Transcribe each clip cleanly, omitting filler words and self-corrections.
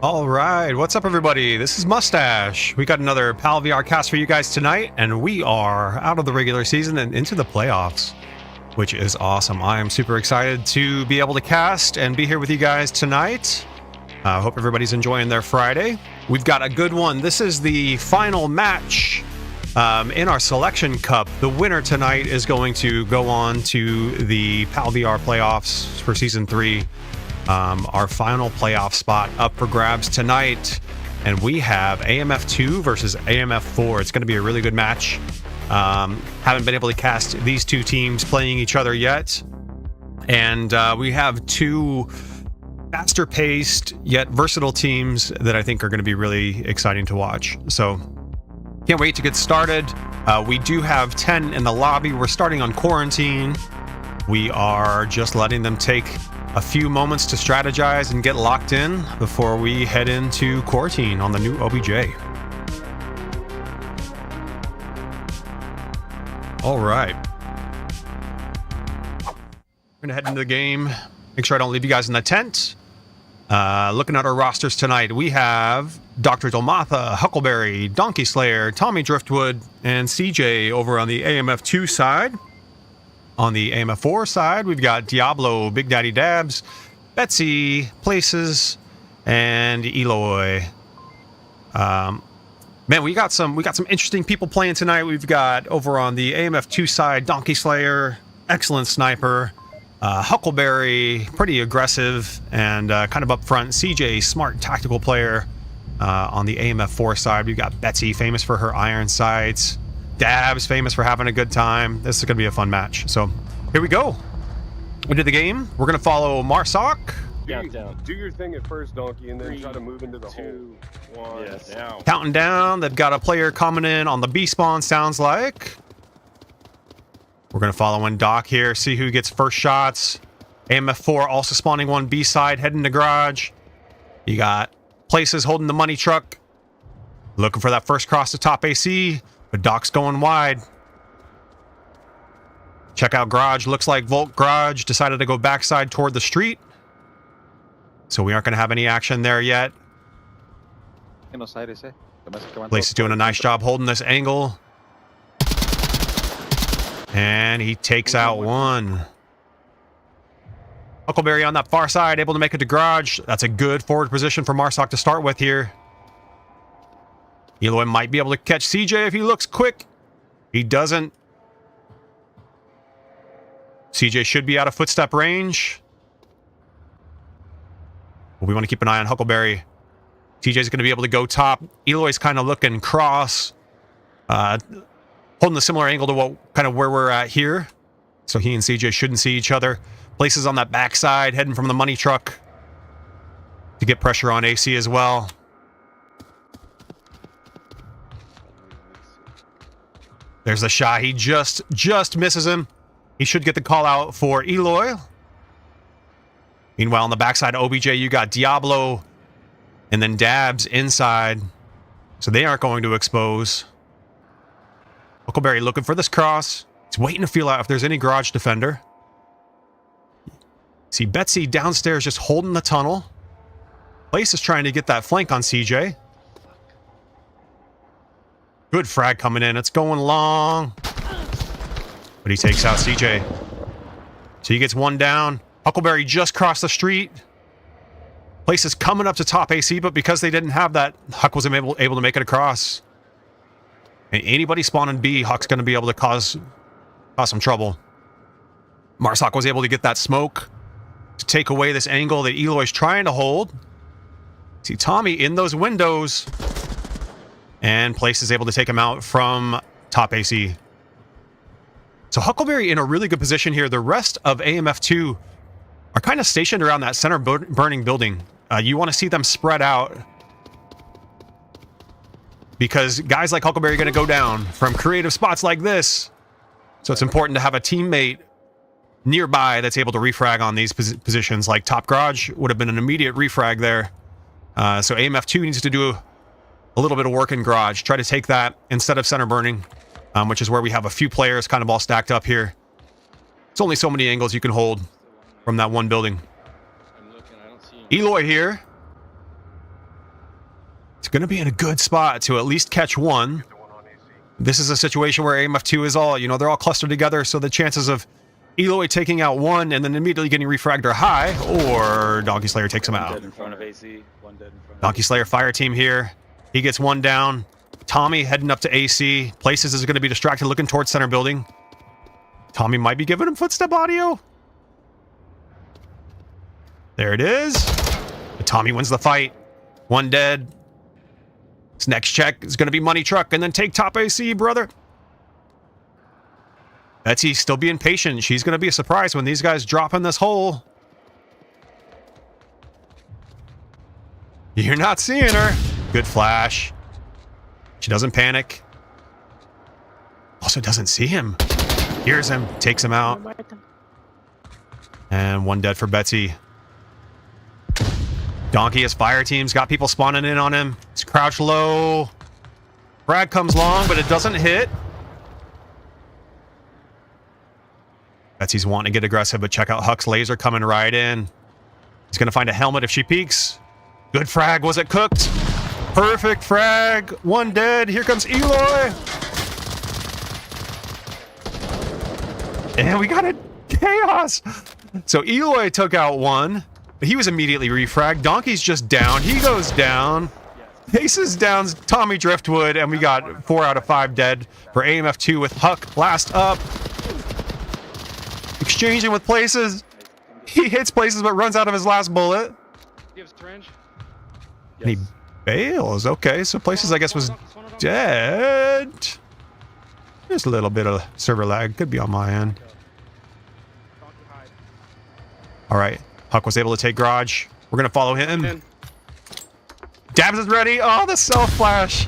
All right, what's up, everybody? This is must-stache. We got another PAL VR cast for you guys tonight, and we are out of the regular season and into the playoffs, which is awesome. I am super excited to be able to cast and be here with you guys tonight. I hope everybody's enjoying their Friday. We've got a good one. This is the final match in our selection cup. The winner tonight is going to go on to the PAL VR playoffs for season 3. Our final playoff spot up for grabs tonight, and we have AMF 2 versus AMF 4. It's going to be a really good match. Haven't been able to cast these two teams playing each other yet, and we have two faster paced yet versatile teams that I think are going to be really exciting to watch. So can't wait to get started. We do have 10 in the lobby. We're starting on quarantine. We are just letting them take a few moments to strategize and get locked in before we head into quarantine on the new OBJ. All right. We're going to head into the game. Make sure I don't leave you guys in the tent. Looking at our rosters tonight, we have Dr. Dolmatha, Huckleberry, Donkey Slayer, Tommy Driftwood, and CJ over on the AMF 2 side. On the AMF 4 side, we've got Diablo, Big Daddy Dabs, Betsy, Places, and Eloy. Man, we got some interesting people playing tonight. We've got over on the AMF 2 side, Donkey Slayer, excellent sniper, Huckleberry, pretty aggressive and kind of up front. CJ, smart tactical player. On the AMF 4 side, we've got Betsy, famous for her iron sights. Dabs, famous for having a good time. This is going to be a fun match. So here we go. Into the game. We're going to follow Marsoc. Do your thing at first, Donkey, and then try to move into the hole. 1, yes. Now. Counting down. They've got a player coming in on the B spawn, sounds like. We're going to follow in Doc here, see who gets first shots. AMF 4 also spawning one B side, heading to garage. You got Places holding the money truck. Looking for that first cross to top AC. But Doc's going wide. Check out garage. Looks like Volt Garage decided to go backside toward the street. So we aren't going to have any action there yet. Place is doing a nice job holding this angle. And he takes out one. Huckleberry on that far side, able to make it to garage. That's a good forward position for Marsoc to start with here. Eloy might be able to catch CJ if he looks quick. He doesn't. CJ should be out of footstep range. But we want to keep an eye on Huckleberry. TJ's going to be able to go top. Eloy's kind of looking cross. Holding a similar angle to where we're at here. So he and CJ shouldn't see each other. Places on that backside, heading from the money truck to get pressure on AC as well. There's the shot. He just misses him. He should get the call out for Eloy. Meanwhile, on the backside, OBJ, you got Diablo and then Dabs inside. So they aren't going to expose. Huckleberry looking for this cross. He's waiting to feel out if there's any garage defender. See Betsy downstairs just holding the tunnel. Place is trying to get that flank on CJ. Good frag coming in. It's going long. But he takes out CJ. So he gets one down. Huckleberry just crossed the street. Place is coming up to top AC, but because they didn't have that, Huck wasn't able to make it across. And anybody spawning B, Huck's going to be able to cause some trouble. Marsoc was able to get that smoke to take away this angle that Eloy's trying to hold. See Tommy in those windows. And Place is able to take him out from top AC. So Huckleberry in a really good position here. The rest of AMF 2 are kind of stationed around that center burning building. You want to see them spread out. Because guys like Huckleberry are going to go down from creative spots like this. So it's important to have a teammate nearby that's able to refrag on these positions. Like top garage would have been an immediate refrag there. So AMF 2 needs to do a little bit of work in garage. Try to take that instead of center burning, which is where we have a few players kind of all stacked up here. It's only so many angles you can hold from that one building. Eloy here. It's going to be in a good spot to at least catch one. This is a situation where AMF2 is all, you know, they're all clustered together, so the chances of Eloy taking out one and then immediately getting refragged are high, or Donkey Slayer takes him out. Dead in front of AC, one dead in front. Donkey Slayer fire team here. He gets one down. Tommy heading up to AC. Places is going to be distracted looking towards center building. Tommy might be giving him footstep audio. There it is. But Tommy wins the fight. One dead. His next check is going to be money truck and then take top AC, brother. Betsy still being patient. She's going to be a surprise when these guys drop in this hole. You're not seeing her. Good flash. She doesn't panic. Also doesn't see him. Hears him. Takes him out. And one dead for Betsy. Donkey has fire teams. Got people spawning in on him. He's crouched low. Frag comes long, but it doesn't hit. Betsy's wanting to get aggressive, but check out Huck's laser coming right in. He's going to find a helmet if she peeks. Good frag. Was it cooked? Perfect frag. One dead. Here comes Eloy. And we got a chaos. So Eloy took out one, but he was immediately refragged. Donkey's just down. He goes down. Ace is down. Tommy Driftwood, and we got 4 out of 5 dead for AMF2 with Huck last up. Exchanging with Places. He hits Places, but runs out of his last bullet. And he bails. Okay, so Places, I guess, was dead. Just a little bit of server lag. Could be on my end. All right. Huck was able to take Garage. We're going to follow him. Dabs is ready. Oh, the self flash.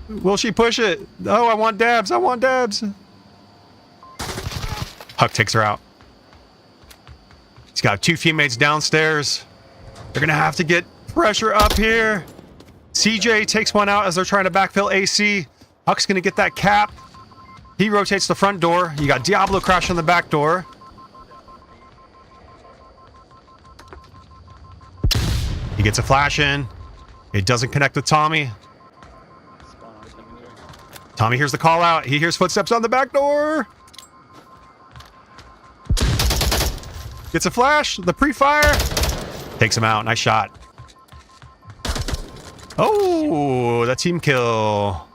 Will she push it? Oh, I want Dabs. I want Dabs. Huck takes her out. He's got 2 teammates downstairs. They're going to have to get pressure up here. CJ takes one out as they're trying to backfill AC. Huck's going to get that cap. He rotates the front door. You got Diablo crash on the back door. He gets a flash in. It doesn't connect with Tommy. Tommy hears the call out. He hears footsteps on the back door. Gets a flash. The pre-fire. Takes him out. Nice shot. Oh, that team kill.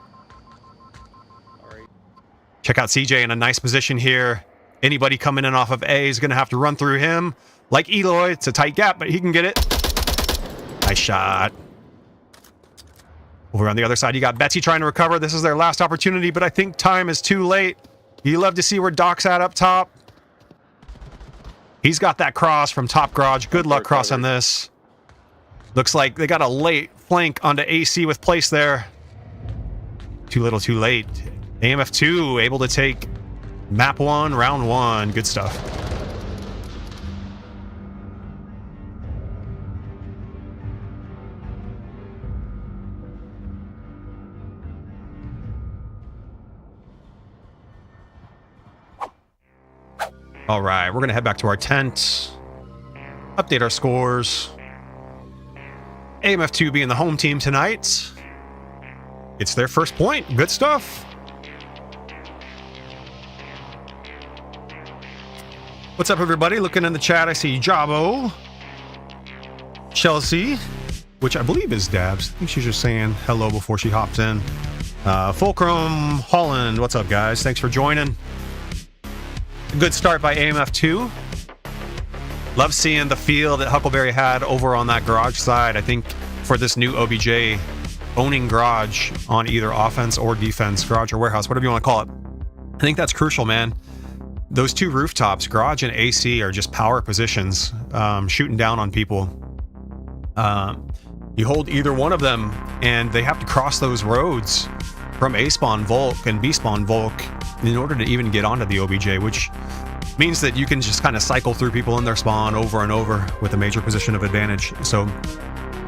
Check out CJ in a nice position here. Anybody coming in off of A is going to have to run through him. Like Eloy, it's a tight gap, but he can get it. Nice shot. Over on the other side, you got Betsy trying to recover. This is their last opportunity, but I think time is too late. You love to see where Doc's at up top. He's got that cross from top garage. Good luck crossing this. Looks like they got a late flank onto AC with Place there. Too little, too late. AMF2 able to take map 1, round 1. Good stuff. All right, we're going to head back to our tent, update our scores. AMF2 being the home team tonight. It's their first point. Good stuff. What's up, everybody? Looking in the chat, I see Jabo, Chelsea, which I believe is Dabs. I think she's just saying hello before she hops in. Fulcrum Holland, what's up, guys? Thanks for joining. Good start by AMF2. Love seeing the feel that Huckleberry had over on that garage side. I think for this new OBJ, owning garage on either offense or defense, garage or warehouse, whatever you want to call it. I think that's crucial, man. Those 2 rooftops, garage and AC, are just power positions, shooting down on people. You hold either one of them, and they have to cross those roads from A spawn Volk and B spawn Volk in order to even get onto the OBJ, which means that you can just kind of cycle through people in their spawn over and over with a major position of advantage. So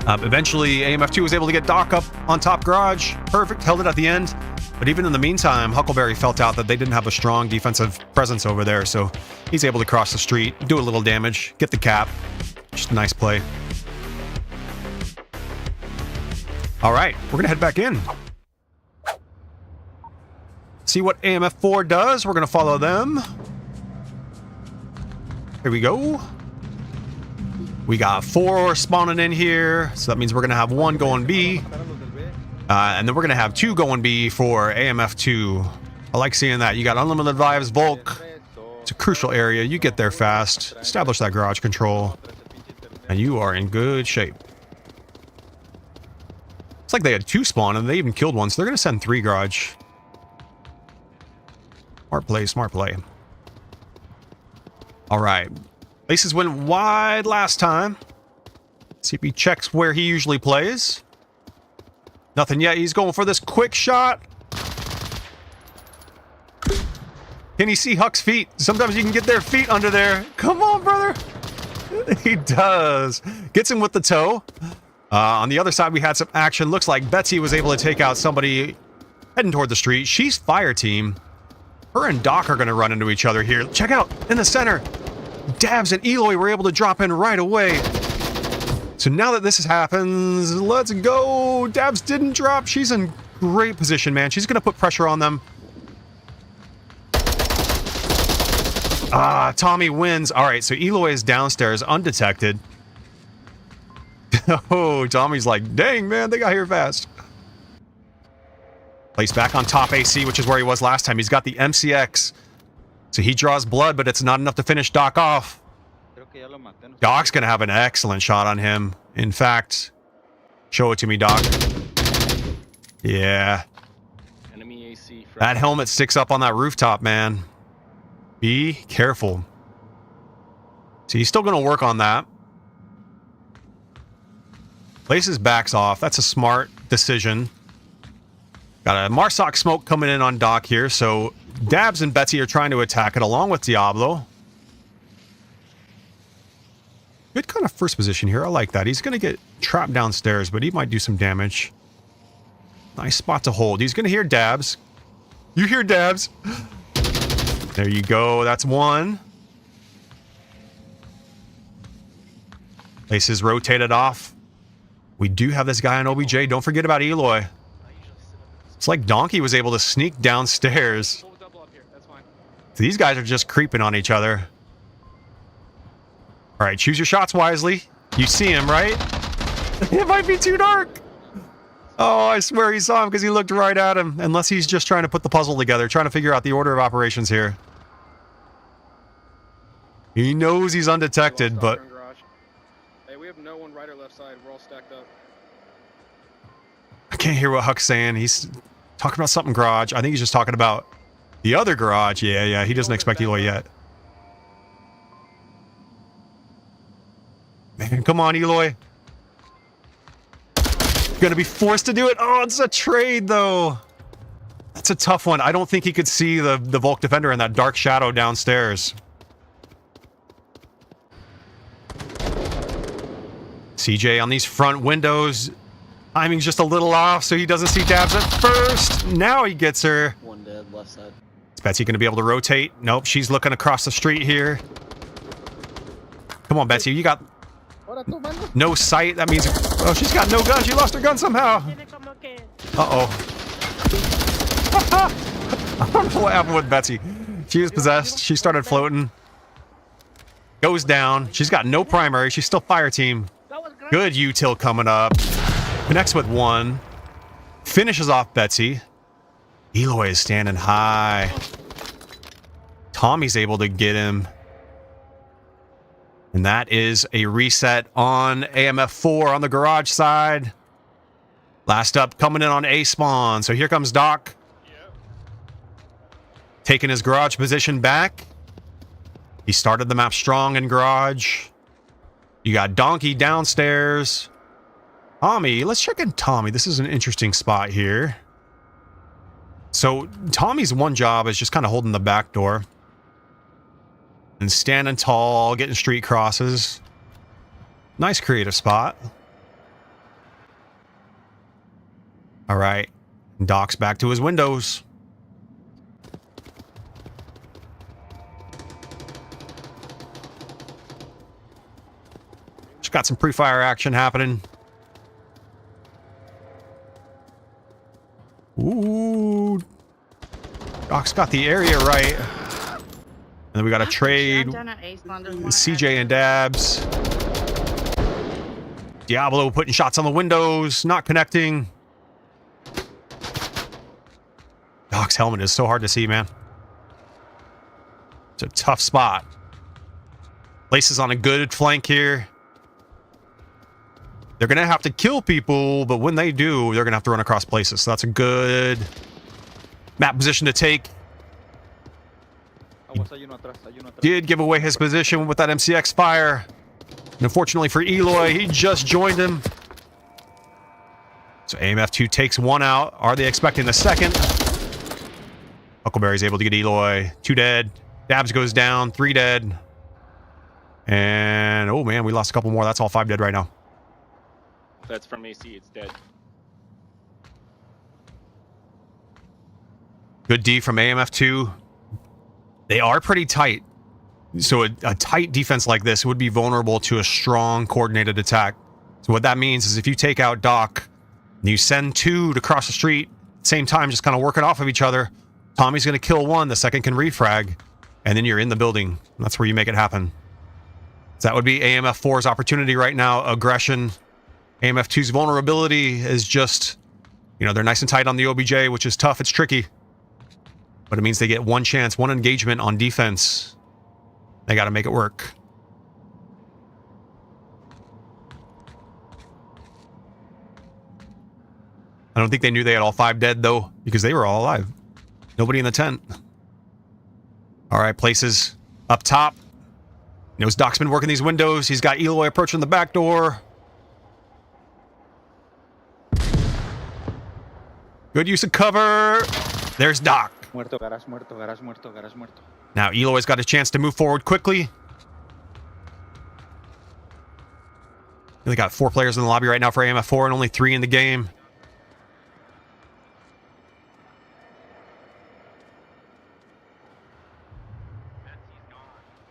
eventually AMF2 was able to get Doc up on top garage. Perfect, held it at the end. But even in the meantime, Huckleberry felt out that they didn't have a strong defensive presence over there, so he's able to cross the street, do a little damage, get the cap. Just a nice play. All right, we're gonna head back in. See what AMF 4 does. We're gonna follow them. Here we go. We got 4 spawning in here, so that means we're gonna have 1 going B, and then we're gonna have 2 going B for AMF 2. I like seeing that. You got unlimited lives, Volk. It's a crucial area. You get there fast. Establish that garage control, and you are in good shape. It's like they had 2 spawn, and they even killed 1, so they're gonna send 3 garage. Smart play, smart play. All right. Laces went wide last time. See if he checks where he usually plays. Nothing yet. He's going for this quick shot. Can you see Huck's feet? Sometimes you can get their feet under there. Come on, brother. He does. Gets him with the toe. On the other side, we had some action. Looks like Betsy was able to take out somebody heading toward the street. She's fire team. Her and Doc are going to run into each other here. Check out in the center. Dabs and Eloy were able to drop in right away. So now that this happens, let's go. Dabs didn't drop. She's in great position, man. She's going to put pressure on them. Tommy wins. All right, so Eloy is downstairs undetected. Oh, Tommy's like, dang, man, they got here fast. Placed back on top AC, which is where he was last time. He's got the MCX. So he draws blood, but it's not enough to finish Doc off. Doc's going to have an excellent shot on him. In fact, show it to me, Doc. Yeah. Enemy AC. That helmet sticks up on that rooftop, man. Be careful. So he's still going to work on that. Laces backs off. That's a smart decision. Got a Marsoc smoke coming in on Doc here, so Dabs and Betsy are trying to attack it along with Diablo. Good kind of first position here. I like that. He's going to get trapped downstairs, but he might do some damage. Nice spot to hold. He's going to hear Dabs. You hear Dabs. There you go. That's 1. Laces rotated off. We do have this guy on OBJ. Don't forget about Eloy. It's like Donkey was able to sneak downstairs. These guys are just creeping on each other. All right, choose your shots wisely. You see him, right? It might be too dark. Oh, I swear he saw him because he looked right at him. Unless he's just trying to put the puzzle together, trying to figure out the order of operations here. He knows he's undetected, but... Hey, we have no one right or left side. We're all stacked up. I can't hear what Huck's saying. He's talking about something garage. I think he's just talking about the other garage. Yeah, he doesn't expect Eloy yet. Man, come on, Eloy. Gonna be forced to do it. Oh, it's a trade, though. That's a tough one. I don't think he could see the Volk Defender in that dark shadow downstairs. CJ on these front windows. Timing's just a little off, so he doesn't see Dabs at first. Now he gets her. 1 dead, left side. Is Betsy going to be able to rotate? Nope, she's looking across the street here. Come on, Betsy, you got no sight. That means... Oh, she's got no gun. She lost her gun somehow. Uh-oh. I don't know what happened with Betsy. She was possessed. She started floating. Goes down. She's got no primary. She's still fire team. Good util coming up. Connects with 1. Finishes off Betsy. Eloy is standing high. Tommy's able to get him. And that is a reset on AMF 4 on the garage side. Last up coming in on A spawn. So here comes Doc. Taking his garage position back. He started the map strong in garage. You got Donkey downstairs. Tommy, let's check in Tommy. This is an interesting spot here. So Tommy's one job is just kind of holding the back door. And standing tall, getting street crosses. Nice creative spot. All right. Doc's back to his windows. Just got some pre-fire action happening. Doc's got the area right. And then we got to trade CJ and Dabs. Diablo putting shots on the windows, not connecting. Doc's helmet is so hard to see, man. It's a tough spot. Place is on a good flank here. They're going to have to kill people, but when they do, they're going to have to run across places. So that's a good map position to take. Did give away his position with that MCX fire. And unfortunately for Eloy, he just joined him. So AMF 2 takes one out. Are they expecting the second? Huckleberry's able to get Eloy. 2 dead. Dabs goes down. 3 dead. And, oh man, we lost a couple more. That's all 5 dead right now. That's from AC. It's dead. Good D from AMF 2. They are pretty tight. So a tight defense like this would be vulnerable to a strong coordinated attack. So what that means is if you take out Doc, and you send 2 to cross the street, same time, just kind of working off of each other, Tommy's going to kill 1, the second can refrag, and then you're in the building. That's where you make it happen. So that would be AMF 4's opportunity right now. Aggression. AMF 2's vulnerability is just, you know, they're nice and tight on the OBJ, which is tough. It's tricky. But it means they get 1 chance, 1 engagement on defense. They got to make it work. I don't think they knew they had all 5 dead, though, because they were all alive. Nobody in the tent. All right, places up top. Knows Doc's been working these windows. He's got Eloy approaching the back door. Good use of cover. There's Doc. Muerto, garage muerto, garage muerto, garage muerto. Now Eloy's got a chance to move forward quickly. They got 4 players in the lobby right now for AMF 4 and only 3 in the game.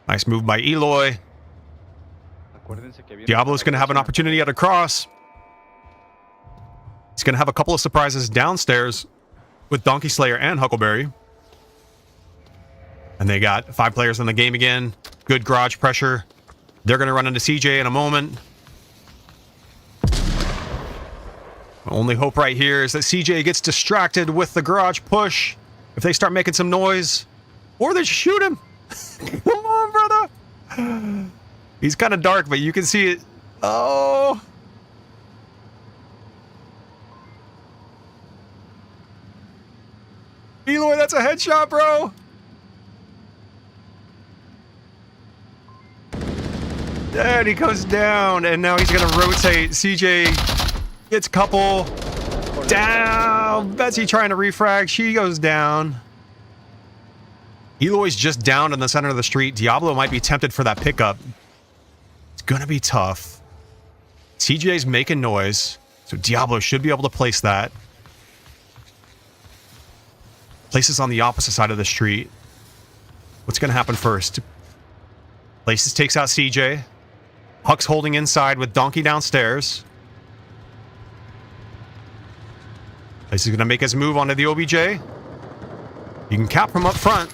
Nice move by Eloy. Diablo's going to have an opportunity at a cross. He's going to have a couple of surprises downstairs with Donkey Slayer and Huckleberry. And they got 5 players in the game again. Good garage pressure. They're going to run into CJ in a moment. Only hope right here is that CJ gets distracted with the garage push. If they start making some noise, or they shoot him. Come on, brother. He's kind of dark, but you can see it. Oh. Eloy, that's a headshot, bro. And he goes down, and now he's going to rotate. CJ gets a couple. Down. Betsy trying to refrag. She goes down. Eloy's just down in the center of the street. Diablo might be tempted for that pickup. It's going to be tough. CJ's making noise, so Diablo should be able to place that. Places on the opposite side of the street. What's going to happen first? Places takes out CJ. Huck's holding inside with Donkey downstairs. Places is going to make his move onto the OBJ. You can cap him up front.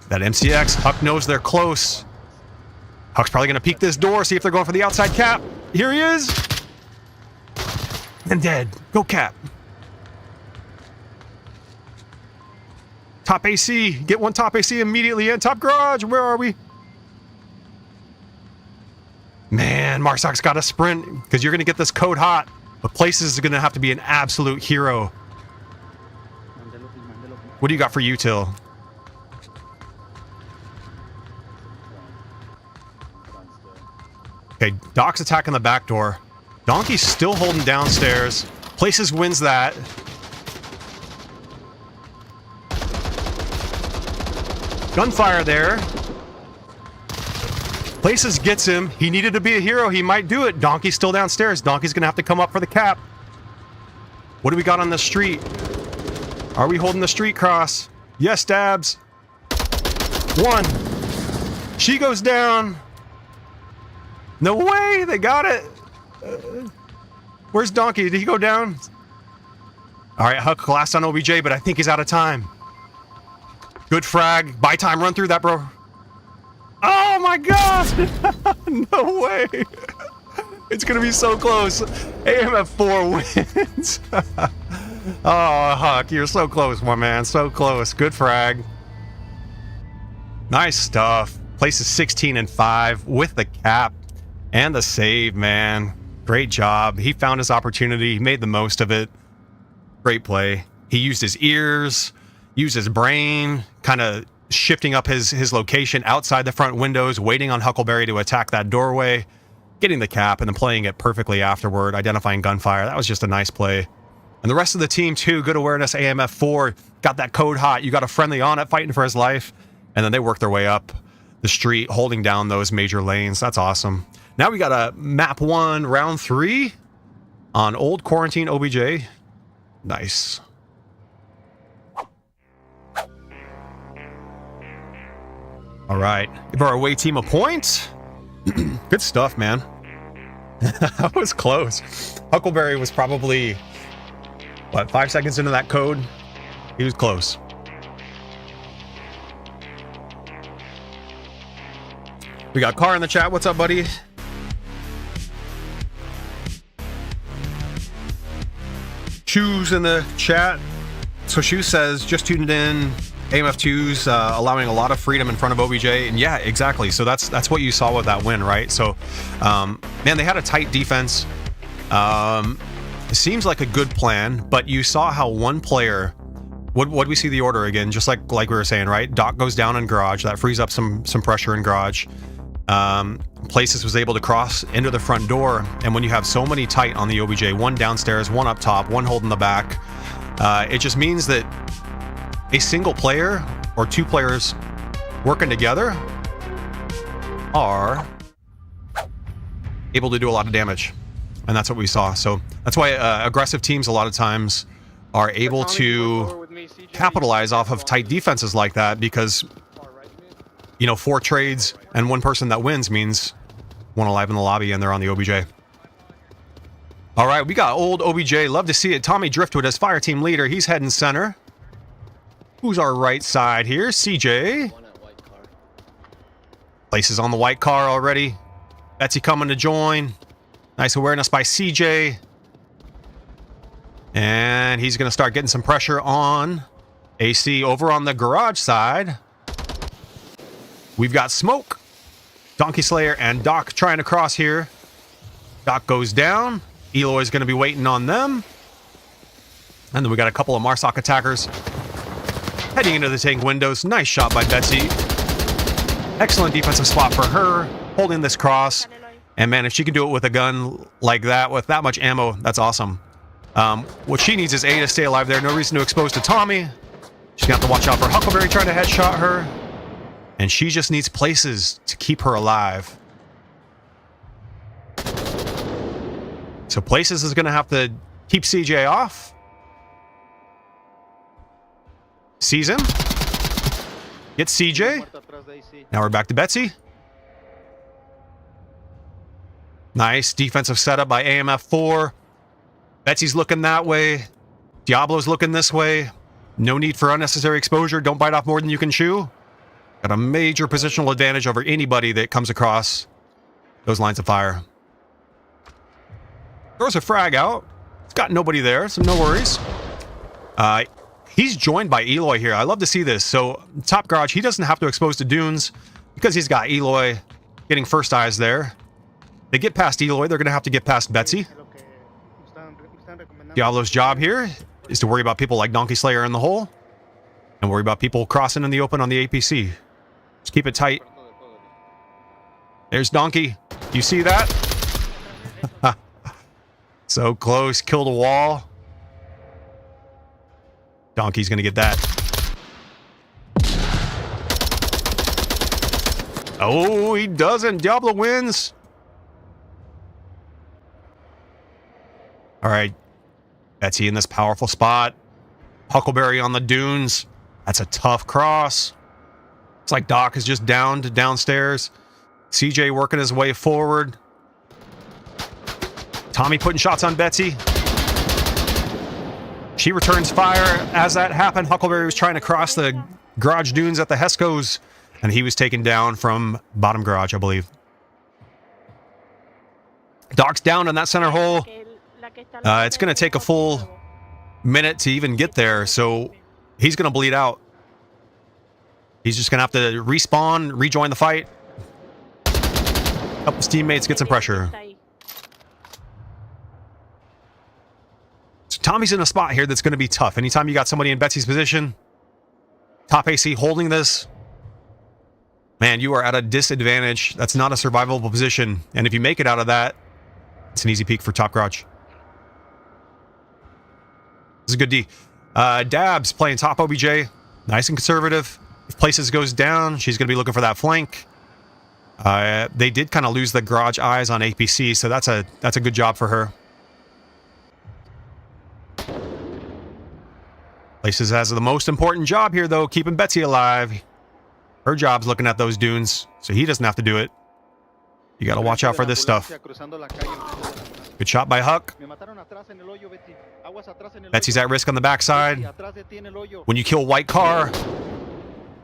That MCX, Huck knows they're close. Huck's probably going to peek this door, see if they're going for the outside cap. Here he is. And dead. Go cap. Top AC. Get 1 top AC immediately in. Top garage. Where are we? Man, Marsak's got to sprint because you're going to get this code hot. But Places is going to have to be an absolute hero. What do you got for Util? Okay, Doc's attacking the back door. Donkey's still holding downstairs. Places wins that. Gunfire there. Places gets him. He needed to be a hero. He might do it. Donkey's still downstairs. Donkey's going to have to come up for the cap. What do we got on the street? Are we holding the street cross? Yes, Dabs. 1. She goes down. No way. They got it. Where's Donkey? Did he go down? All right, Huck last on OBJ, but I think he's out of time. Good frag. Buy time, run through that, bro. Oh my God! No way! It's gonna be so close. AMF 4 wins. Oh, Huck, you're so close, my man. So close. Good frag. Nice stuff. Places 16 and 5 with the cap and the save, man. Great job. He found his opportunity. He made the most of it. Great play. He used his ears, used his brain, kind of shifting up his location outside the front windows, waiting on Huckleberry to attack that doorway, getting the cap, and then playing it perfectly afterward, identifying gunfire. That was just a nice play. And the rest of the team, too, good awareness. AMF 4 got that code hot. You got a friendly on it, fighting for his life. And then they worked their way up the street, holding down those major lanes. That's awesome. Now we got a map 1, round 3 on Old Quarantine OBJ. Nice. All right. Give our away team a point. Good stuff, man. That was close. Huckleberry was probably, what, 5 seconds into that code? He was close. We got Carr in the chat. What's up, buddy? Shoes in the chat. So Shoe says, just tuned in. AMF2's allowing a lot of freedom in front of OBJ. And yeah, exactly. So that's what you saw with that win, right? So, man, they had a tight defense. It seems like a good plan, but you saw how one player... What we see the order again, just like we were saying, right? Doc goes down in garage. That frees up some pressure in garage. Places was able to cross into the front door, and when you have so many tight on the OBJ, one downstairs, one up top, one holding the back, it just means that a single player or two players working together are able to do a lot of damage, and that's what we saw. So that's why aggressive teams a lot of times are able to capitalize off of tight defenses like that, because, you know, 4 trades and one person that wins means one alive in the lobby and they're on the OBJ. All right, we got old OBJ. Love to see it. Tommy Driftwood as fire team leader. He's heading center. Who's our right side here? CJ. Places on the white car already. Betsy coming to join. Nice awareness by CJ. And he's going to start getting some pressure on AC over on the garage side. We've got Smoke, Donkey Slayer, and Doc trying to cross here. Doc goes down. Eloy's going to be waiting on them. And then we got a couple of Marsoc attackers heading into the tank windows. Nice shot by Betsy. Excellent defensive spot for her, holding this cross. And man, if she can do it with a gun like that, with that much ammo, that's awesome. What she needs is A to stay alive there. No reason to expose to Tommy. She's going to have to watch out for Huckleberry trying to headshot her. And she just needs places to keep her alive. So places is going to have to keep CJ off. Sees him. Gets CJ. Now we're back to Betsy. Nice defensive setup by AMF 4. Betsy's looking that way. Diablo's looking this way. No need for unnecessary exposure. Don't bite off more than you can chew. Got a major positional advantage over anybody that comes across those lines of fire. Throws a frag out. It's got nobody there, so no worries. He's joined by Eloy here. I love to see this. So top garage, he doesn't have to expose to dunes because he's got Eloy getting first eyes there. They get past Eloy, they're going to have to get past Betsy. Diablo's job here is to worry about people like Donkey Slayer in the hole and worry about people crossing in the open on the APC. Just keep it tight. There's Donkey. You see that? So close. Killed a wall. Donkey's going to get that. Oh, he doesn't. Diablo wins. All right. Betsy in this powerful spot. Huckleberry on the dunes. That's a tough cross. It's like Doc is just down to downstairs. CJ working his way forward. Tommy putting shots on Betsy. She returns fire. As that happened, Huckleberry was trying to cross the garage dunes at the Hescos, and he was taken down from bottom garage, I believe. Doc's down in that center hole. It's going to take a full minute to even get there, so he's going to bleed out. He's just going to have to respawn, rejoin the fight. Help his teammates get some pressure. So Tommy's in a spot here that's going to be tough. Anytime you got somebody in Betsy's position, top AC holding this, man, you are at a disadvantage. That's not a survivable position. And if you make it out of that, it's an easy peek for top garage. This is a good D. Dabs playing top OBJ. Nice and conservative. If Places goes down, she's going to be looking for that flank. They did kind of lose the garage eyes on APC, so that's a good job for her. Places has the most important job here, though, keeping Betsy alive. Her job's looking at those dunes, so he doesn't have to do it. You got to watch out for this stuff. Good shot by Huck. Betsy's at risk on the backside. When you kill white car,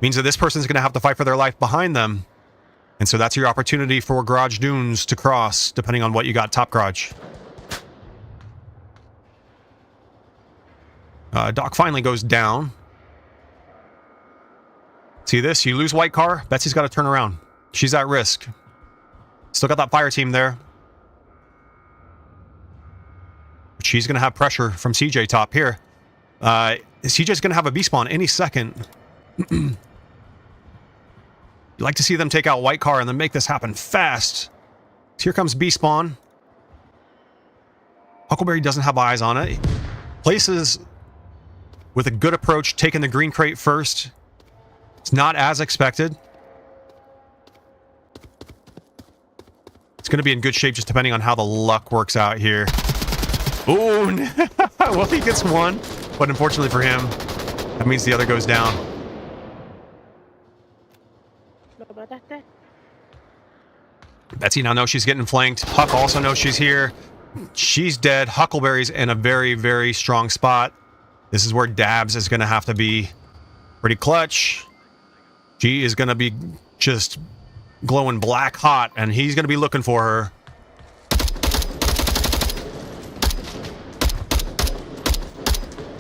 means that this person's going to have to fight for their life behind them. And so that's your opportunity for garage dunes to cross, depending on what you got top garage. Doc finally goes down. See this? You lose white car, Betsy's got to turn around. She's at risk. Still got that fire team there. But she's going to have pressure from CJ top here. CJ's going to have a B-spawn any second. You'd like to see them take out white car and then make this happen fast. So here comes B-spawn. Huckleberry doesn't have eyes on it. Places with a good approach, taking the green crate first. It's not as expected. It's going to be in good shape just depending on how the luck works out here. Ooh, well, he gets one, but unfortunately for him, that means the other goes down. Betsy now knows she's getting flanked. Huck also knows she's here. She's dead. Huckleberry's in a very, very strong spot. This is where Dabs is going to have to be pretty clutch. She is going to be just glowing black hot, and he's going to be looking for her.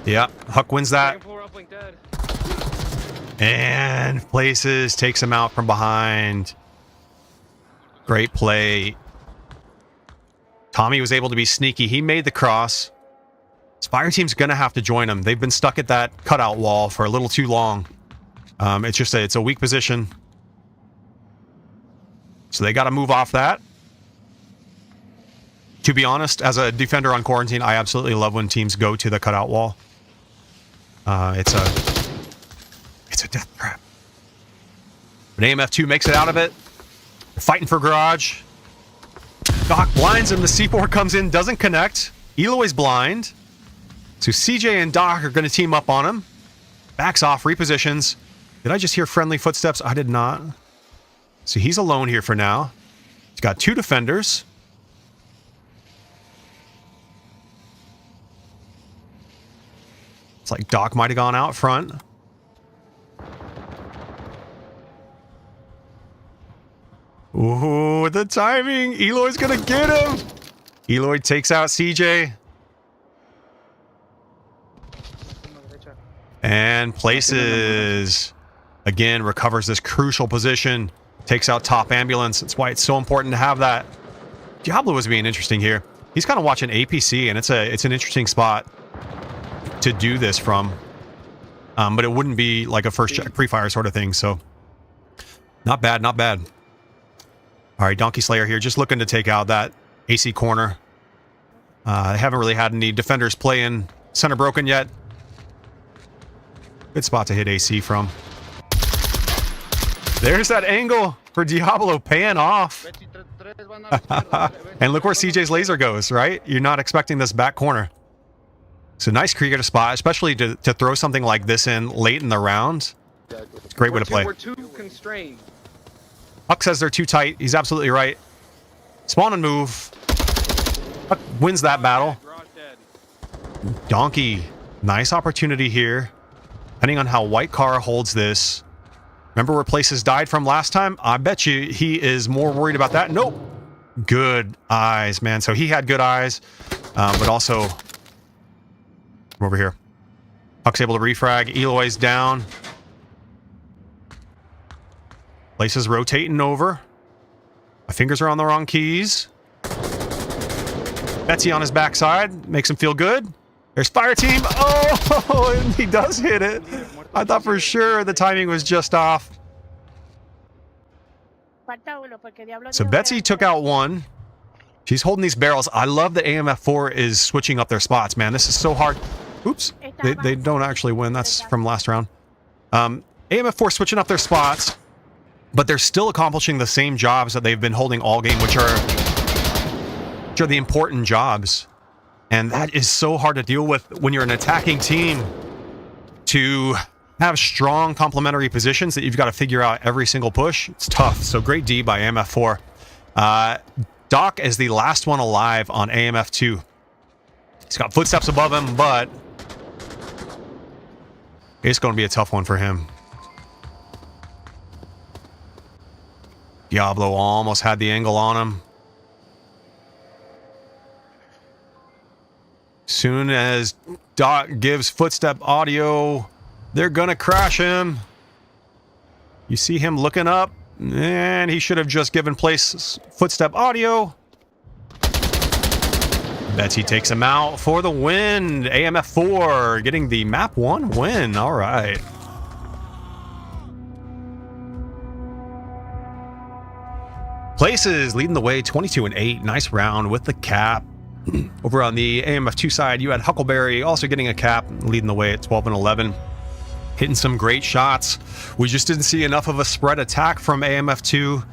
Yep, Huck wins that. And Places takes him out from behind. Great play. Tommy was able to be sneaky. He made the cross. Spire team's going to have to join him. They've been stuck at that cutout wall for a little too long. It's a weak position. So they got to move off that. To be honest, as a defender on quarantine, I absolutely love when teams go to the cutout wall. It's a death trap. But AMF2 makes it out of it. They're fighting for garage. Doc blinds him. The C4 comes in, doesn't connect. Eloy's blind. So CJ and Doc are going to team up on him. Backs off, repositions. Did I just hear friendly footsteps? I did not. So he's alone here for now. He's got two defenders. It's like Doc might have gone out front. Ooh, the timing. Eloy's going to get him. Eloy takes out CJ. And Places, again, recovers this crucial position. Takes out top ambulance. That's why it's so important to have that. Diablo was being interesting here. He's kind of watching APC, and it's an interesting spot to do this from. But it wouldn't be like a first check pre-fire sort of thing, so not bad, not bad. All right, Donkey Slayer here, just looking to take out that AC corner. They haven't really had any defenders play in center broken yet. Good spot to hit AC from. There's that angle for Diablo paying off. And look where CJ's laser goes, right? You're not expecting this back corner. So nice creative spot, especially to throw something like this in late in the round. It's a great way to play. We're too constrained. Huck says they're too tight. He's absolutely right. Spawn and move. Huck wins that battle. Donkey Nice opportunity here. Depending on how White Car holds this. Remember where Places died from last time? I bet you he is more worried about that. Nope. Good eyes, man. So he had good eyes, but also over here. Huck's able to refrag. Eloy's down. Places rotating over. My fingers are on the wrong keys. Betsy on his backside. Makes him feel good. There's fire team. Oh, and he does hit it. I thought for sure the timing was just off. So Betsy took out one. She's holding these barrels. I love that AMF4 is switching up their spots, man. This is so hard. Oops. They don't actually win. That's from last round. AMF4 switching up their spots, but they're still accomplishing the same jobs that they've been holding all game, which are the important jobs. And that is so hard to deal with when you're an attacking team, to have strong complementary positions that you've got to figure out every single push. It's tough. So great D by AMF4. Doc is the last one alive on AMF2. He's got footsteps above him, but it's going to be a tough one for him. Diablo almost had the angle on him. Soon as Doc gives footstep audio, they're gonna crash him. You see him looking up, and he should have just given place footstep audio. Betsy takes him out for the win. AMF4 getting the map 1 win. All right. Places leading the way 22-8. Nice round with the cap. Over on the AMF2 side, you had Huckleberry also getting a cap, leading the way at 12-11. Hitting some great shots. We just didn't see enough of a spread attack from AMF2.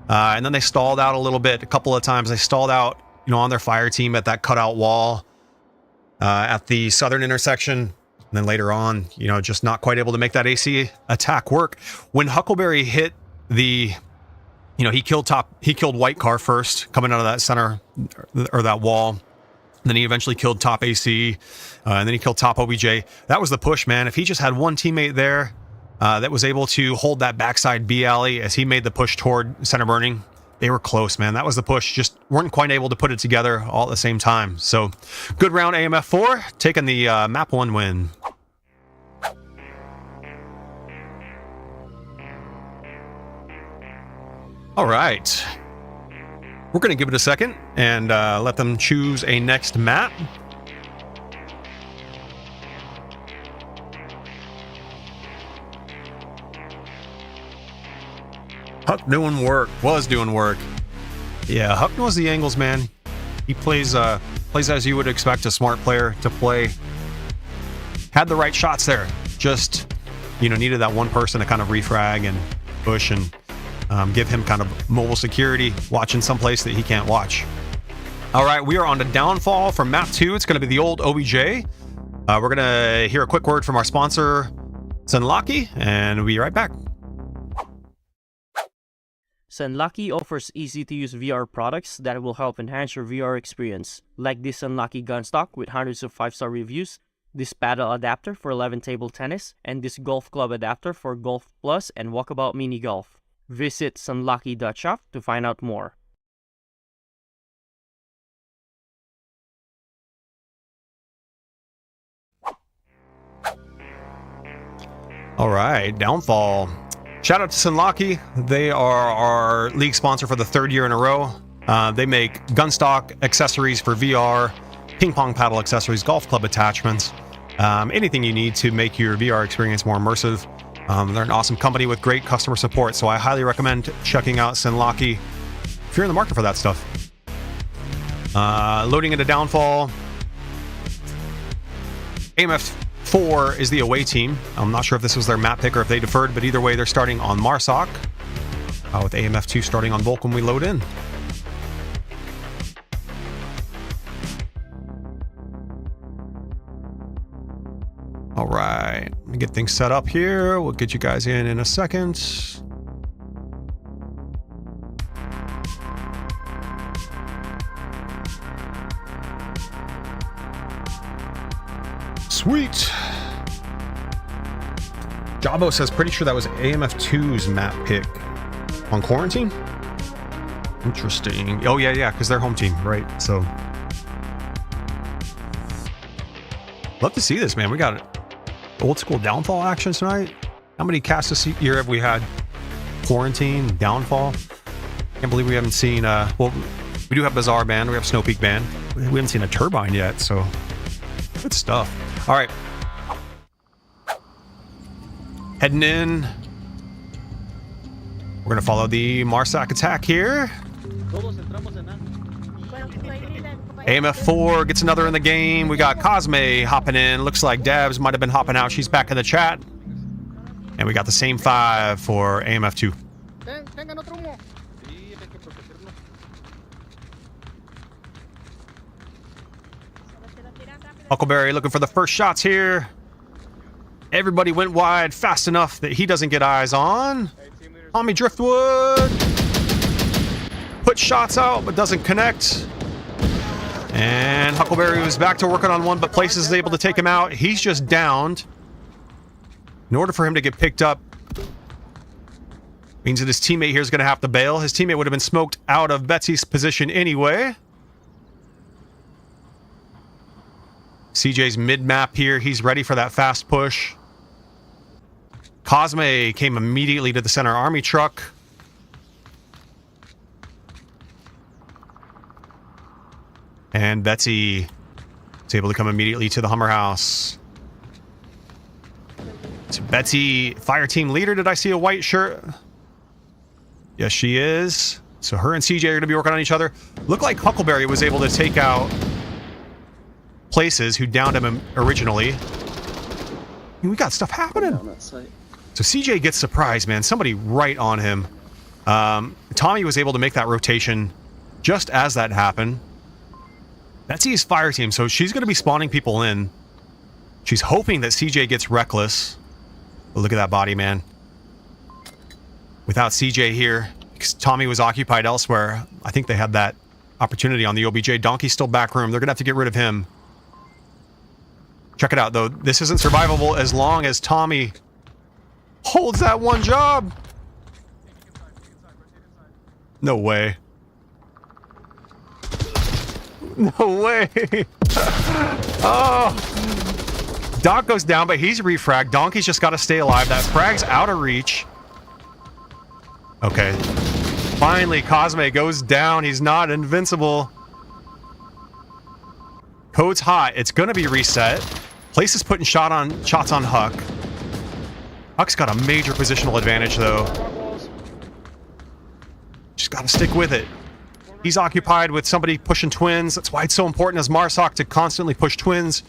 And then they stalled out a little bit. A couple of times they stalled out, on their fire team at that cutout wall at the southern intersection. And then later on, just not quite able to make that AC attack work. When Huckleberry hit the... he killed White Car first, coming out of that center, or that wall. And then he eventually killed top AC, and then he killed top OBJ. That was the push, man. If he just had one teammate there that was able to hold that backside B alley as he made the push toward center burning, they were close, man. That was the push. Just weren't quite able to put it together all at the same time. So, good round AMF4, taking the map 1 win. All right, we're going to give it a second and let them choose a next map. Huck was doing work. Yeah, Huck knows the angles, man. He plays as you would expect a smart player to play. Had the right shots there. Just, needed that one person to kind of refrag and push and give him kind of mobile security, watching someplace that he can't watch. All right, we are on to Downfall from map 2. It's going to be the old OBJ. We're going to hear a quick word from our sponsor, Sunlucky, and we'll be right back. Sunlucky offers easy-to-use VR products that will help enhance your VR experience, like this Sunlucky gun stock with hundreds of 5-star reviews, this paddle adapter for 11 table tennis, and this golf club adapter for Golf Plus and Walkabout Mini Golf. Visit sunlucky.shop to find out more. All right, Downfall. Shout out to Sunlucky. They are our league sponsor for the 3rd year in a row. They make gun stock accessories for VR, ping pong paddle accessories, golf club attachments, anything you need to make your VR experience more immersive. They're an awesome company with great customer support, so I highly recommend checking out Sunlucky if you're in the market for that stuff. Loading into Downfall. AMF4 is the away team. I'm not sure if this was their map pick or if they deferred, but either way, they're starting on Marsoc, with AMF2 starting on Volk when we load in. All right, let me get things set up here. We'll get you guys in a second. Sweet. Jabo says, pretty sure that was AMF2's map pick on quarantine. Interesting. Oh, yeah, because they're home team, right? So, love to see this, man. We got old school downfall action tonight. How many casts this year have we had? Quarantine, downfall. Can't believe we haven't seen. Well, we do have Bazaar Band. We have Snow Peak Band. We haven't seen a Turbine yet, so good stuff. All right. Heading in. We're going to follow the Marsak attack here. AMF 4 gets another in the game. We got Cosme hopping in. Looks like Devs might have been hopping out. She's back in the chat. And we got the same 5 for AMF 2. Huckleberry looking for the first shots here. Everybody went wide fast enough that he doesn't get eyes on. Tommy Driftwood put shots out but doesn't connect. And Huckleberry was back to working on one, but Places is able to take him out. He's just downed. In order for him to get picked up, means that his teammate here is going to have to bail. His teammate would have been smoked out of Betsy's position anyway. CJ's mid-map here. He's ready for that fast push. Cosme came immediately to the center army truck. And Betsy is able to come immediately to the Hummer house. So Betsy, fire team leader. Did I see a white shirt? Yes, she is. So her and CJ are going to be working on each other. Looked like Huckleberry was able to take out Places, who downed him originally. We got stuff happening. So CJ gets surprised, man. Somebody right on him. Tommy was able to make that rotation just as that happened. Betsy's fire team, so she's going to be spawning people in. She's hoping that CJ gets reckless. But look at that body, man. Without CJ here, because Tommy was occupied elsewhere, I think they had that opportunity on the OBJ. Donkey's still back room. They're going to have to get rid of him. Check it out, though. This isn't survivable as long as Tommy holds that one job. No way. No way. Oh. Doc goes down, but he's refragged. Donkey's just got to stay alive. That frag's out of reach. Okay. Finally, Cosme goes down. He's not invincible. Code's hot. It's going to be reset. Place is putting shots on Huck. Huck's got a major positional advantage, though. Just got to stick with it. He's occupied with somebody pushing twins. That's why it's so important as Marsak to constantly push twins.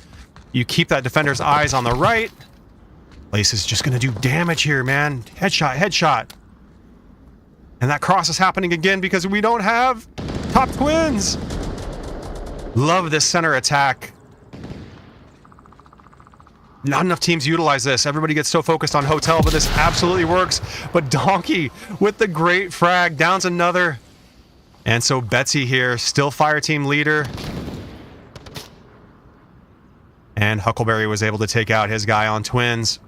You keep that defender's eyes on the right. Place is just going to do damage here, man. Headshot, headshot. And that cross is happening again because we don't have top twins. Love this center attack. Not enough teams utilize this. Everybody gets so focused on Hotel, but this absolutely works. But Donkey with the great frag downs another. And so Betsy here, still fire team leader. And Huckleberry was able to take out his guy on twins.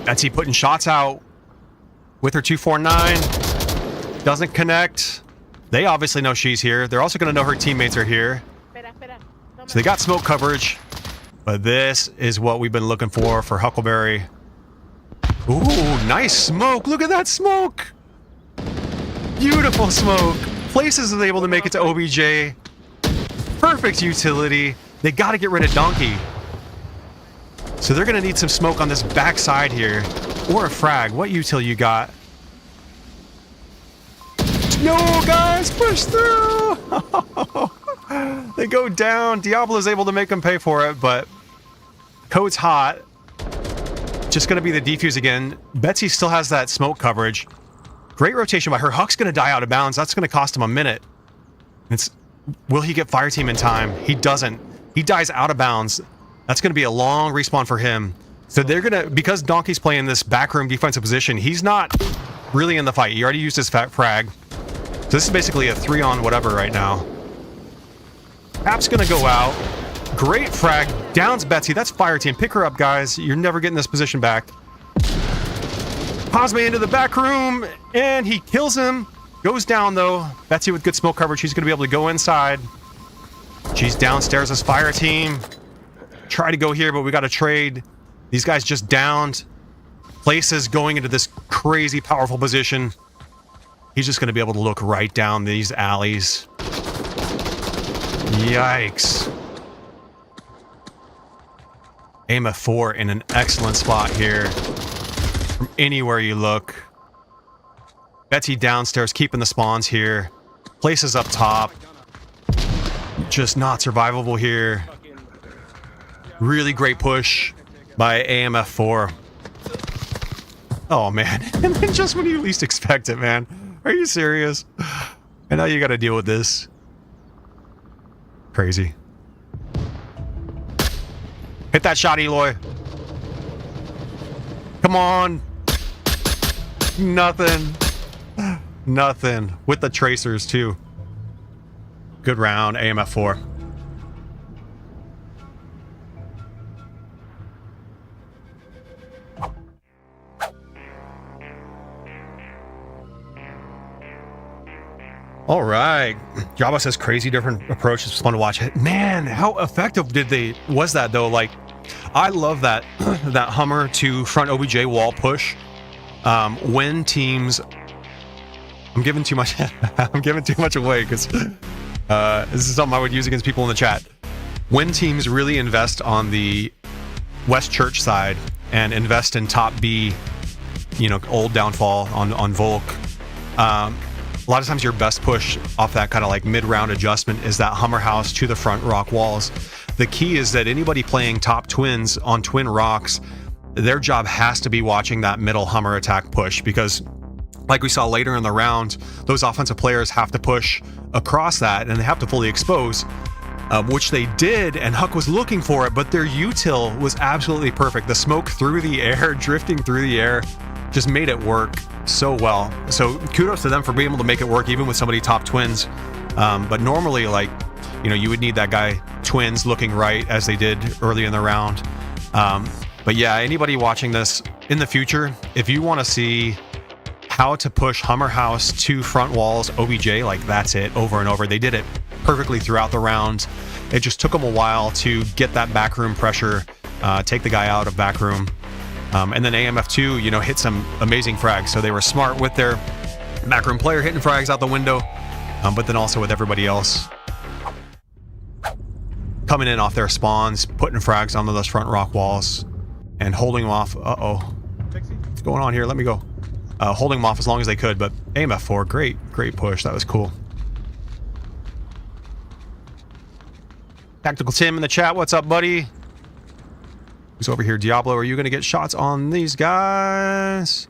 Betsy putting shots out with her 249. Doesn't connect. They obviously know she's here. They're also going to know her teammates are here. So they got smoke coverage. But this is what we've been looking for Huckleberry. Ooh, nice smoke. Look at that smoke. Beautiful smoke. Places is able to make it to OBJ. Perfect utility. They got to get rid of Donkey. So they're going to need some smoke on this backside here. Or a frag. What util you got? No, guys, push through. They go down. Diablo's able to make them pay for it, but Code's hot. Just going to be the defuse again. Betsy still has that smoke coverage. Great rotation by her. Huck's going to die out of bounds. That's going to cost him a minute. Will he get fire team in time? He doesn't. He dies out of bounds. That's going to be a long respawn for him. So they're going to, because Donkey's playing this backroom defensive position, he's not really in the fight. He already used his frag. So this is basically a 3-on whatever right now. Cap's gonna go out. Great frag. Downs Betsy. That's fire team. Pick her up, guys. You're never getting this position back. Cosme into the back room, and he kills him. Goes down, though. Betsy with good smoke coverage. She's going to be able to go inside. She's downstairs as fire team. Try to go here, but we got to trade. These guys just downed. Places going into this crazy powerful position. He's just going to be able to look right down these alleys. Yikes. AMF 4 in an excellent spot here. From anywhere you look. Betsy downstairs, keeping the spawns here. Places up top. Just not survivable here. Really great push by AMF 4. Oh, man. And then just when you least expect it, man. Are you serious? And now you gotta deal with this. Crazy. Hit that shot, Eloy. Come on. Nothing. Nothing. With the tracers, too. Good round, AMF 4. All right. Jabba says crazy different approach. It's fun to watch. Man, how effective was that though? Like, I love that that Hummer to front OBJ wall push. When teams, I'm giving too much. I'm giving too much away because this is something I would use against people in the chat. When teams really invest on the West Church side and invest in top B, you know, old downfall on Volk. A lot of times your best push off that kind of like mid-round adjustment is that Hummer house to the front rock walls. The key is that anybody playing top twins on twin rocks, their job has to be watching that middle Hummer attack push, because like we saw later in the round, those offensive players have to push across that and they have to fully expose, which they did, and Huck was looking for it, but their util was absolutely perfect. The smoke through the air, drifting through the air, just made it work so well. So kudos to them for being able to make it work even with somebody top twins. But normally, like, you know, you would need that guy twins looking right as they did early in the round. But yeah, anybody watching this in the future, if you want to see how to push Hummer house to front walls OBJ, like that's it over and over. They did it perfectly throughout the round. It just took them a while to get that backroom pressure, take the guy out of backroom. And then AMF2, you know, hit some amazing frags. So they were smart with their backroom player hitting frags out the window, but then also with everybody else coming in off their spawns, putting frags onto those front rock walls and holding them off. Uh-oh. What's going on here? Let me go. Holding them off as long as they could, but AMF4, great push. That was cool. Tactical Tim in the chat. What's up, buddy? Who's over here? Diablo, are you going to get shots on these guys?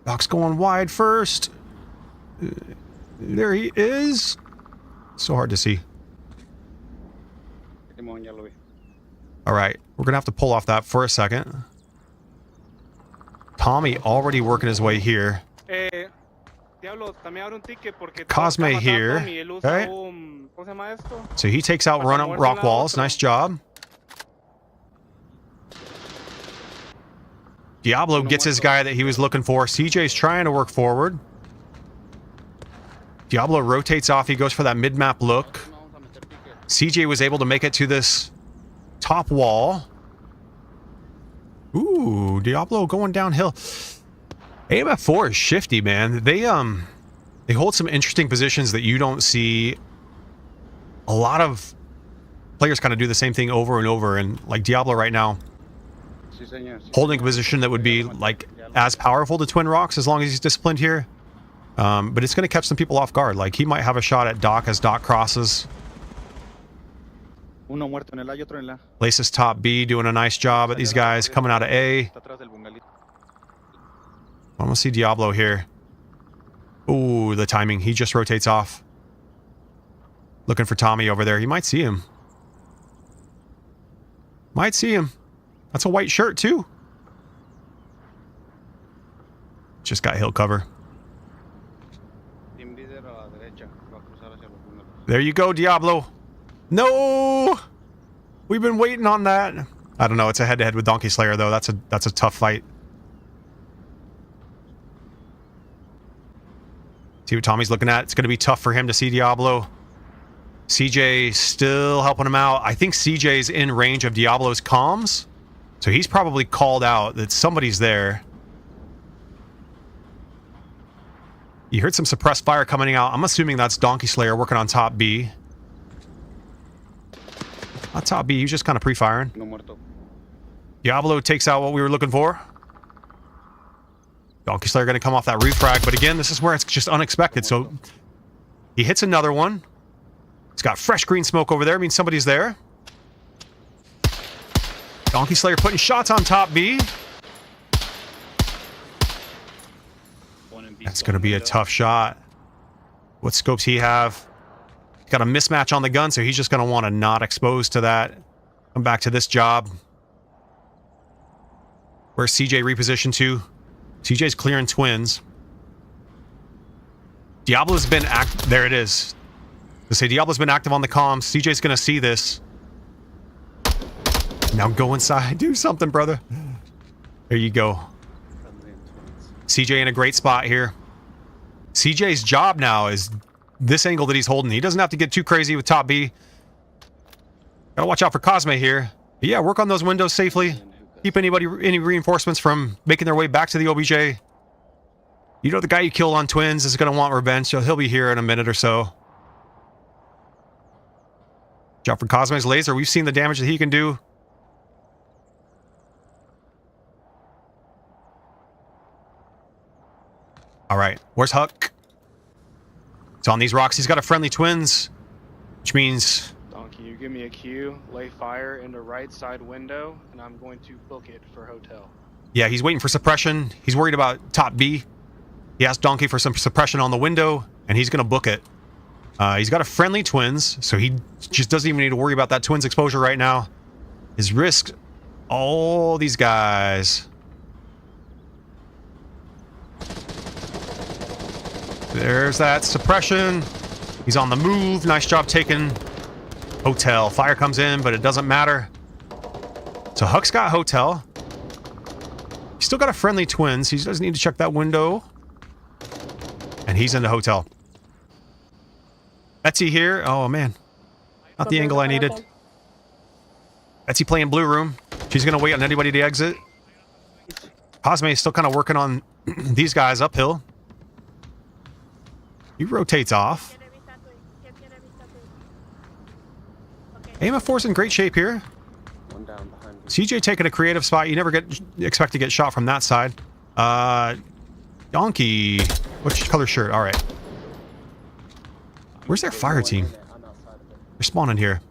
Doc's going wide first. There he is. So hard to see. All right. We're going to have to pull off that for a second. Tommy already working his way here. Cosme here. Okay. So he takes out run up rock walls. Nice job. Diablo gets his guy that he was looking for. CJ's trying to work forward. Diablo rotates off. He goes for that mid-map look. CJ was able to make it to this top wall. Ooh, Diablo going downhill. AMF4 is shifty, man. They hold some interesting positions that you don't see. A lot of players kind of do the same thing over and over, and like Diablo right now, holding a position that would be like as powerful to Twin Rocks as long as he's disciplined here. But it's going to catch some people off guard. Like he might have a shot at Doc as Doc crosses. Laces top B doing a nice job at these guys coming out of A. I want to see Diablo here. Ooh, the timing. He just rotates off. Looking for Tommy over there. He might see him. Might see him. That's a white shirt, too. Just got hill cover. There you go, Diablo. No! We've been waiting on that. I don't know. It's a head-to-head with Donkey Slayer, though. That's a tough fight. See what Tommy's looking at. It's going to be tough for him to see Diablo. CJ still helping him out. I think CJ's in range of Diablo's comms. So he's probably called out that somebody's there. You heard some suppressed fire coming out. I'm assuming that's Donkey Slayer working on top B. Not top B, he's just kind of pre-firing. No muerto. Diablo takes out what we were looking for. Donkey Slayer going to come off that refrag, but again, this is where it's just unexpected. So he hits another one. He's got fresh green smoke over there. Means somebody's there. Donkey Slayer putting shots on top B. That's going to be a tough shot. What scopes he have? Got a mismatch on the gun, so he's just going to want to not expose to that. Come back to this job. Where's CJ repositioned to? CJ's clearing twins. Diablo's been there it is. To say Diablo's been active on the comms. CJ's going to see this. Now go inside. Do something, brother. There you go. CJ in a great spot here. CJ's job now is this angle that he's holding. He doesn't have to get too crazy with top B. Gotta watch out for Cosme here. But yeah, work on those windows safely. Keep any reinforcements from making their way back to the OBJ. You know the guy you killed on twins is gonna want revenge, so he'll be here in a minute or so. Watch out for Cosme's laser. We've seen the damage that he can do. All right, where's Huck? It's on these rocks. He's got a friendly twins, which means... Donkey, you give me a cue, lay fire in the right side window, and I'm going to book it for hotel. Yeah, he's waiting for suppression. He's worried about top B. He asked Donkey for some suppression on the window, and he's going to book it. He's got a friendly twins, so he just doesn't even need to worry about that twins exposure right now. His risk... all these guys... There's that suppression. He's on the move. Nice job taking hotel. Fire comes in, but it doesn't matter. So Huck's got hotel. He's still got a friendly twins. He doesn't need to check that window. And he's in the hotel. Betsy here. Oh, man. Not the angle I needed. Betsy playing blue room. She's going to wait on anybody to exit. Cosme is still kind of working on these guys uphill. He rotates off. AMF 4's in great shape here. One down behind me. CJ taking a creative spot. You never expect to get shot from that side. Donkey. Which color shirt? All right. Where's their fire team? They're spawning here.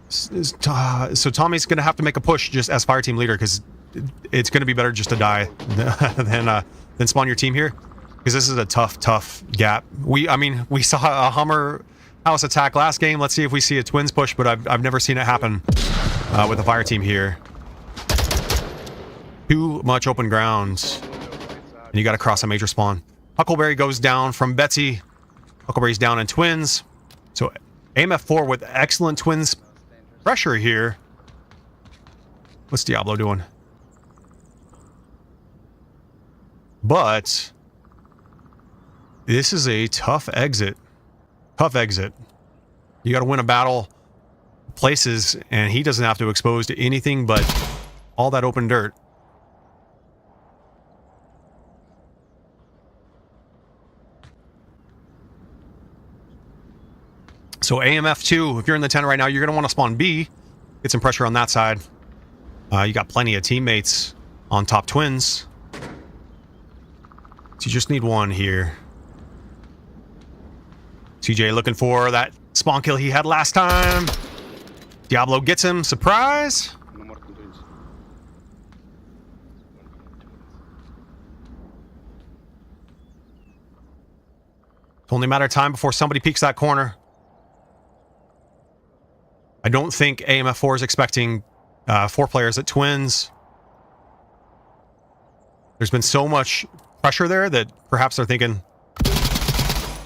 So Tommy's going to have to make a push just as fire team leader because it's going to be better just to die than spawn your team here. Because this is a tough gap. I mean, we saw a Hummer house attack last game. Let's see if we see a twins push, but I've never seen it happen with the fire team here. Too much open ground. And you got to cross a major spawn. Huckleberry goes down from Betsy. Huckleberry's down in twins. So AMF 4 with excellent twins pressure here. What's Diablo doing? But this is a tough exit. Tough exit. You got to win a battle places, and he doesn't have to expose to anything but all that open dirt. So AMF 2, if you're in the 10 right now, you're going to want to spawn B. Get some pressure on that side. You got plenty of teammates on top twins. So you just need one here. CJ looking for that spawn kill he had last time. Diablo gets him. Surprise. No muerto en twins. It's only a matter of time before somebody peeks that corner. I don't think AMF 4 is expecting 4 players at twins. There's been so much pressure there that perhaps they're thinking,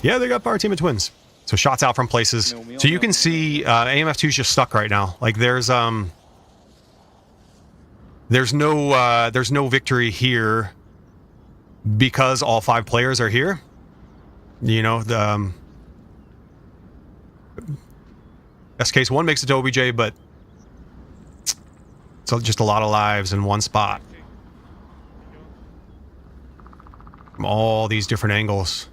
yeah, they got fire team at twins. So shots out from places. So you can see AMF2 is just stuck right now. Like there's no victory here because all 5 players are here. You know, the best case 1 makes it to OBJ, but it's just a lot of lives in one spot from all these different angles.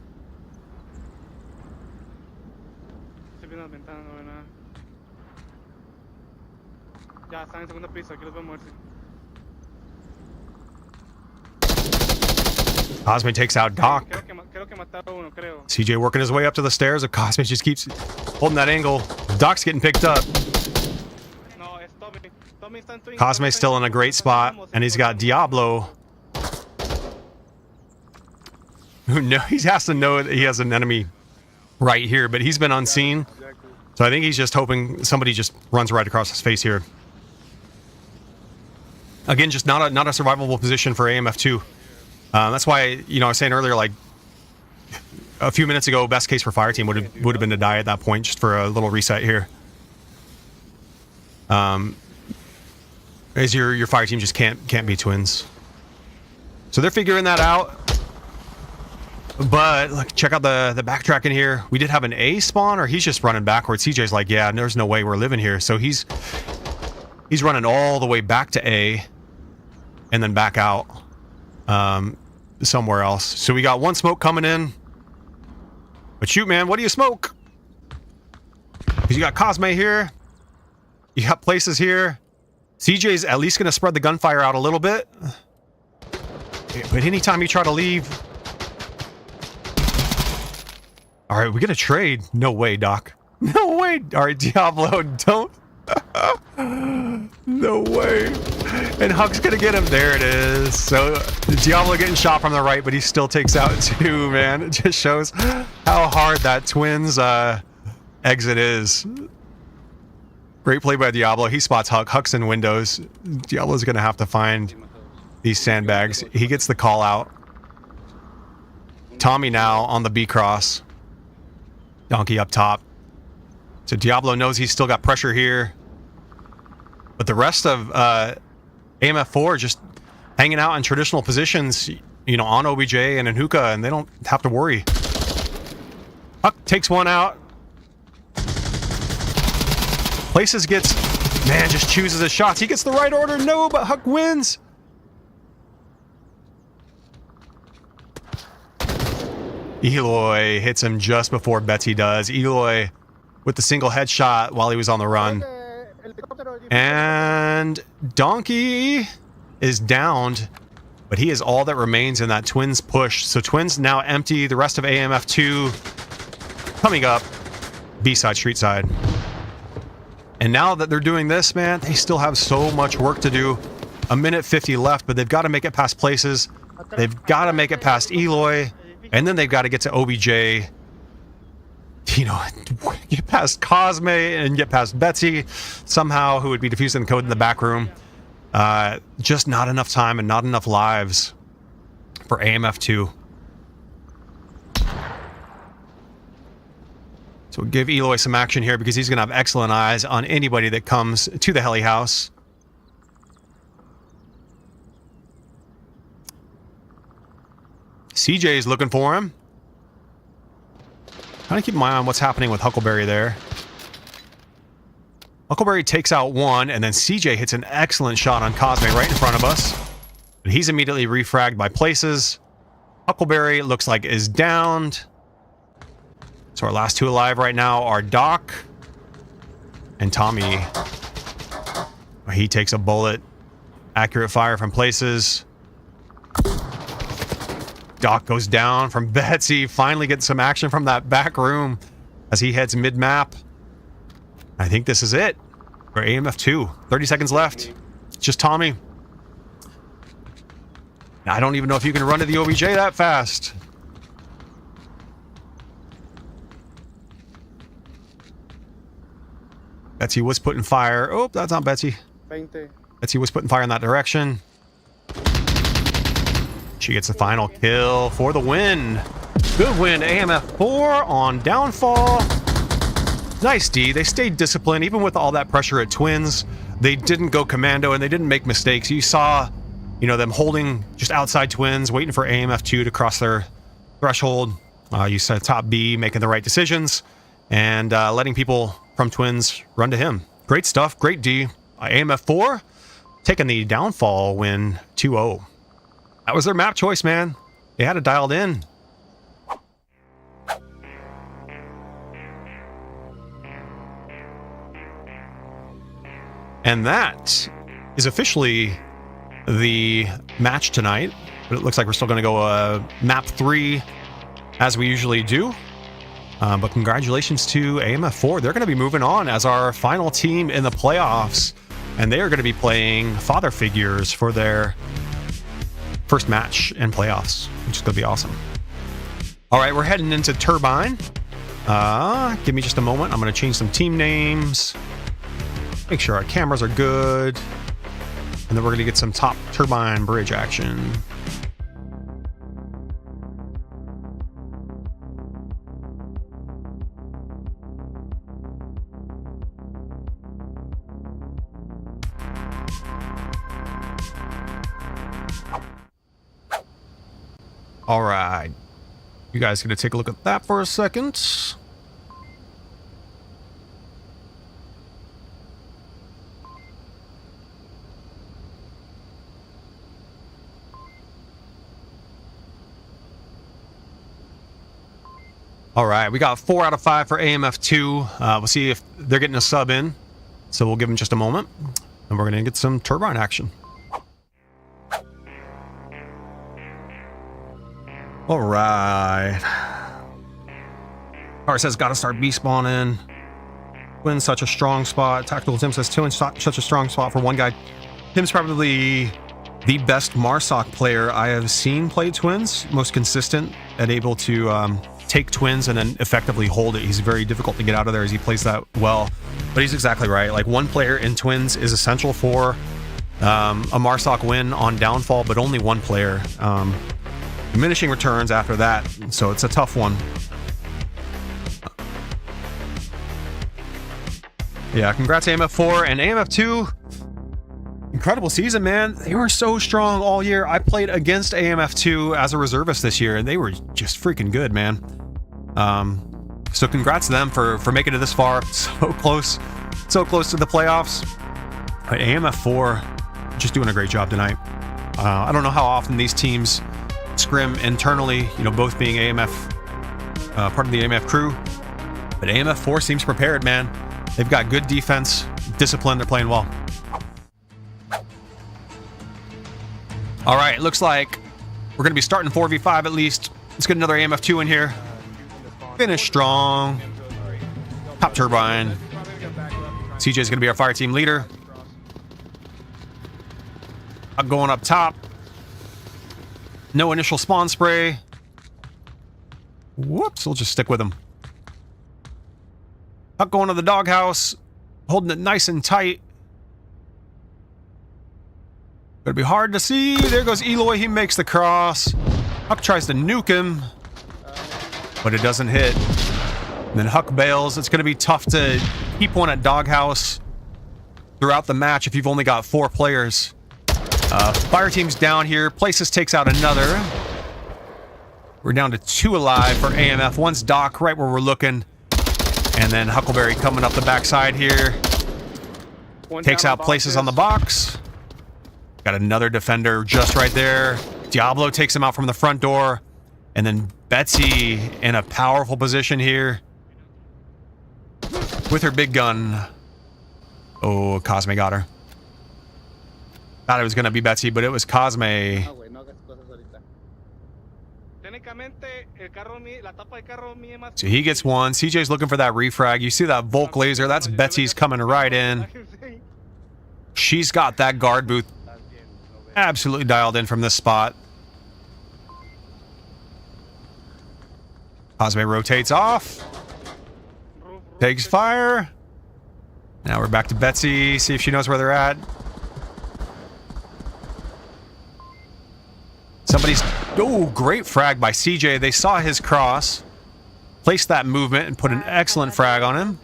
Cosme takes out Doc. CJ working his way up to the stairs. Cosme just keeps holding that angle. Doc's getting picked up. Cosme's still in a great spot, and he's got Diablo. He has to know that he has an enemy right here, but he's been unseen. So I think he's just hoping somebody just runs right across his face here. Again, just not a survivable position for AMF2. That's why, you know, I was saying earlier, like a few minutes ago, best case for fire team would have been to die at that point, just for a little reset here. As your fire team just can't be twins. So they're figuring that out. But look, check out the backtracking here. We did have an A spawn, or he's just running backwards. CJ's like, yeah, there's no way we're living here. So he's running all the way back to A and then back out somewhere else. So we got 1 smoke coming in. But shoot, man, what do you smoke? Because you got Cosme here. You got places here. CJ's at least going to spread the gunfire out a little bit. But anytime you try to leave... All right, we get a trade. No way, Doc. No way. All right, Diablo, don't. No way. And Huck's gonna get him. There it is. So Diablo getting shot from the right, but he still takes out 2, man. It just shows how hard that twins exit is. Great play by Diablo. He spots Huck. Huck's in windows. Diablo's gonna have to find these sandbags. He gets the call out. Tommy now on the B cross. Donkey up top. So Diablo knows he's still got pressure here. But the rest of AMF4 just hanging out in traditional positions, you know, on OBJ and in Hookah, and they don't have to worry. Huck takes 1 out. Places gets... Man, just chooses his shots. He gets the right order. No, but Huck wins. Eloy hits him just before Betsy does. Eloy with the single headshot while he was on the run. And Donkey is downed, but he is all that remains in that Twins push. So Twins now empty. The rest of AMF2 coming up B-side, street side. And now that they're doing this, man, they still have so much work to do. 1:50 left, but they've got to make it past places. They've got to make it past Eloy. And then they've got to get to OBJ, you know, get past Cosme and get past Betsy somehow, who would be defusing the code in the back room. Just not enough time and not enough lives for AMF2. So we'll give Eloy some action here because he's going to have excellent eyes on anybody that comes to the heli house. CJ is looking for him. Trying to keep my eye on what's happening with Huckleberry there. Huckleberry takes out 1, and then CJ hits an excellent shot on Cosme right in front of us. But he's immediately refragged by places. Huckleberry looks like is downed. So our last 2 alive right now are Doc and Tommy. He takes a bullet. Accurate fire from places. Doc goes down from Betsy, finally getting some action from that back room as he heads mid-map. I think this is it for AMF2. 30 seconds left. It's just Tommy. I don't even know if you can run to the OBJ that fast. Betsy was putting fire. Oh, that's not Betsy. Betsy was putting fire in that direction. She gets the final kill for the win. Good win, AMF4 on downfall. Nice D. They stayed disciplined even with all that pressure at Twins. They didn't go commando and they didn't make mistakes. You saw, you know, them holding just outside Twins, waiting for AMF2 to cross their threshold. You saw top B making the right decisions and letting people from Twins run to him. Great stuff. Great D. AMF4 taking the downfall win 2-0. That was their map choice, man. They had it dialed in. And that is officially the match tonight. But it looks like we're still going to go map 3 as we usually do. But congratulations to AMF4. They're going to be moving on as our final team in the playoffs. And they are going to be playing Father Figures for their first match in playoffs, which is going to be awesome. All right, we're heading into Turbine. Give me just a moment. I'm going to change some team names. Make sure our cameras are good. And then we're going to get some top Turbine bridge action. All right. You guys going to take a look at that for a second. All right, we got 4 out of 5 for AMF2. We'll see if they're getting a sub in. So we'll give them just a moment. And we're going to get some Turbine action. All right. Car says, got to start B spawning. Twins, such a strong spot. Tactical Tim says, Twins, such a strong spot for one guy. Tim's probably the best Marsoc player I have seen play Twins. Most consistent and able to take Twins and then effectively hold it. He's very difficult to get out of there as he plays that well. But he's exactly right. Like, one player in Twins is essential for a Marsoc win on downfall, but only one player. Diminishing returns after that, so it's a tough one. Yeah, congrats AMF4 and AMF2. Incredible season, man. They were so strong all year. I played against AMF2 as a reservist this year, and they were just freaking good, man. So congrats to them for making it this far. So close to the playoffs. But AMF4 just doing a great job tonight. I don't know how often these teams scrim internally, you know, both being AMF, part of the AMF crew. But AMF4 seems prepared, man. They've got good defense, discipline, they're playing well. All right, it looks like we're going to be starting 4v5 at least. Let's get another AMF2 in here. Finish strong. Top Turbine. CJ's going to be our fire team leader. Going up top. No initial spawn spray. Whoops, we'll just stick with him. Huck going to the doghouse. Holding it nice and tight. Gonna be hard to see. There goes Eloy. He makes the cross. Huck tries to nuke him, but it doesn't hit. And then Huck bails. It's gonna be tough to keep one at doghouse throughout the match if you've only got 4 players. Fire team's down here. Places takes out another. We're down to 2 alive for AMF. One's Doc right where we're looking. And then Huckleberry coming up the backside here. Takes out Places on the box. Got another defender just right there. Diablo takes him out from the front door. And then Betsy in a powerful position here. With her big gun. Oh, Cosme got her. Thought it was going to be Betsy, but it was Cosme. So he gets one. CJ's looking for that refrag. You see that Volk laser? That's Betsy's coming right in. She's got that guard booth absolutely dialed in from this spot. Cosme rotates off. Takes fire. Now we're back to Betsy. See if she knows where they're at. Somebody's... Oh, great frag by CJ. They saw his cross. Placed that movement and put an excellent frag on him.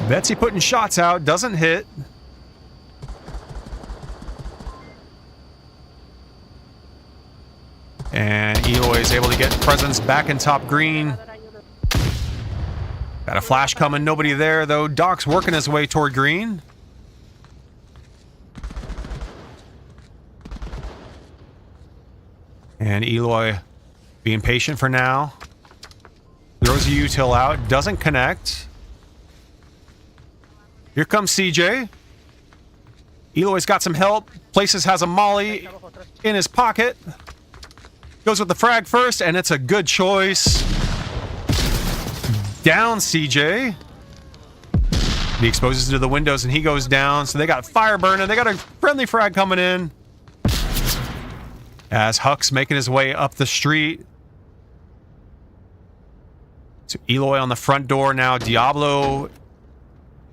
Betsy putting shots out, doesn't hit. And Eloy is able to get presence back in top green. Got a flash coming, nobody there though. Doc's working his way toward green. And Eloy being patient for now. Throws a util out, doesn't connect. Here comes CJ. Eloy's got some help. Places has a molly in his pocket. Goes with the frag first, and it's a good choice. Down CJ. He exposes to the windows, and he goes down. So they got fire burning. They got a friendly frag coming in. As Huck's making his way up the street. So Eloy on the front door now. Diablo,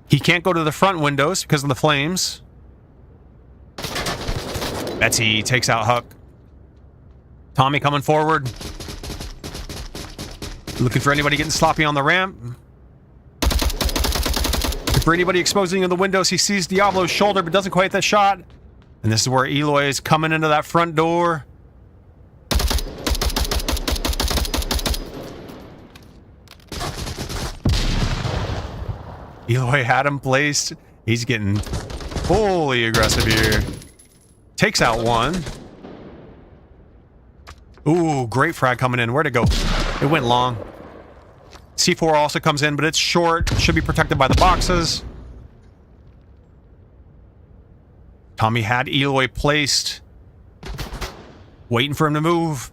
he can't go to the front windows because of the flames. Betsy takes out Huck. Tommy coming forward. Looking for anybody getting sloppy on the ramp. Looking for anybody exposing in the windows. He sees Diablo's shoulder but doesn't quite hit the shot. And this is where Eloy is coming into that front door. Eloy had him placed. He's getting fully aggressive here. Takes out one. Ooh, great frag coming in. Where'd it go? It went long. C4 also comes in, but it's short. Should be protected by the boxes. Tommy had Eloy placed. Waiting for him to move.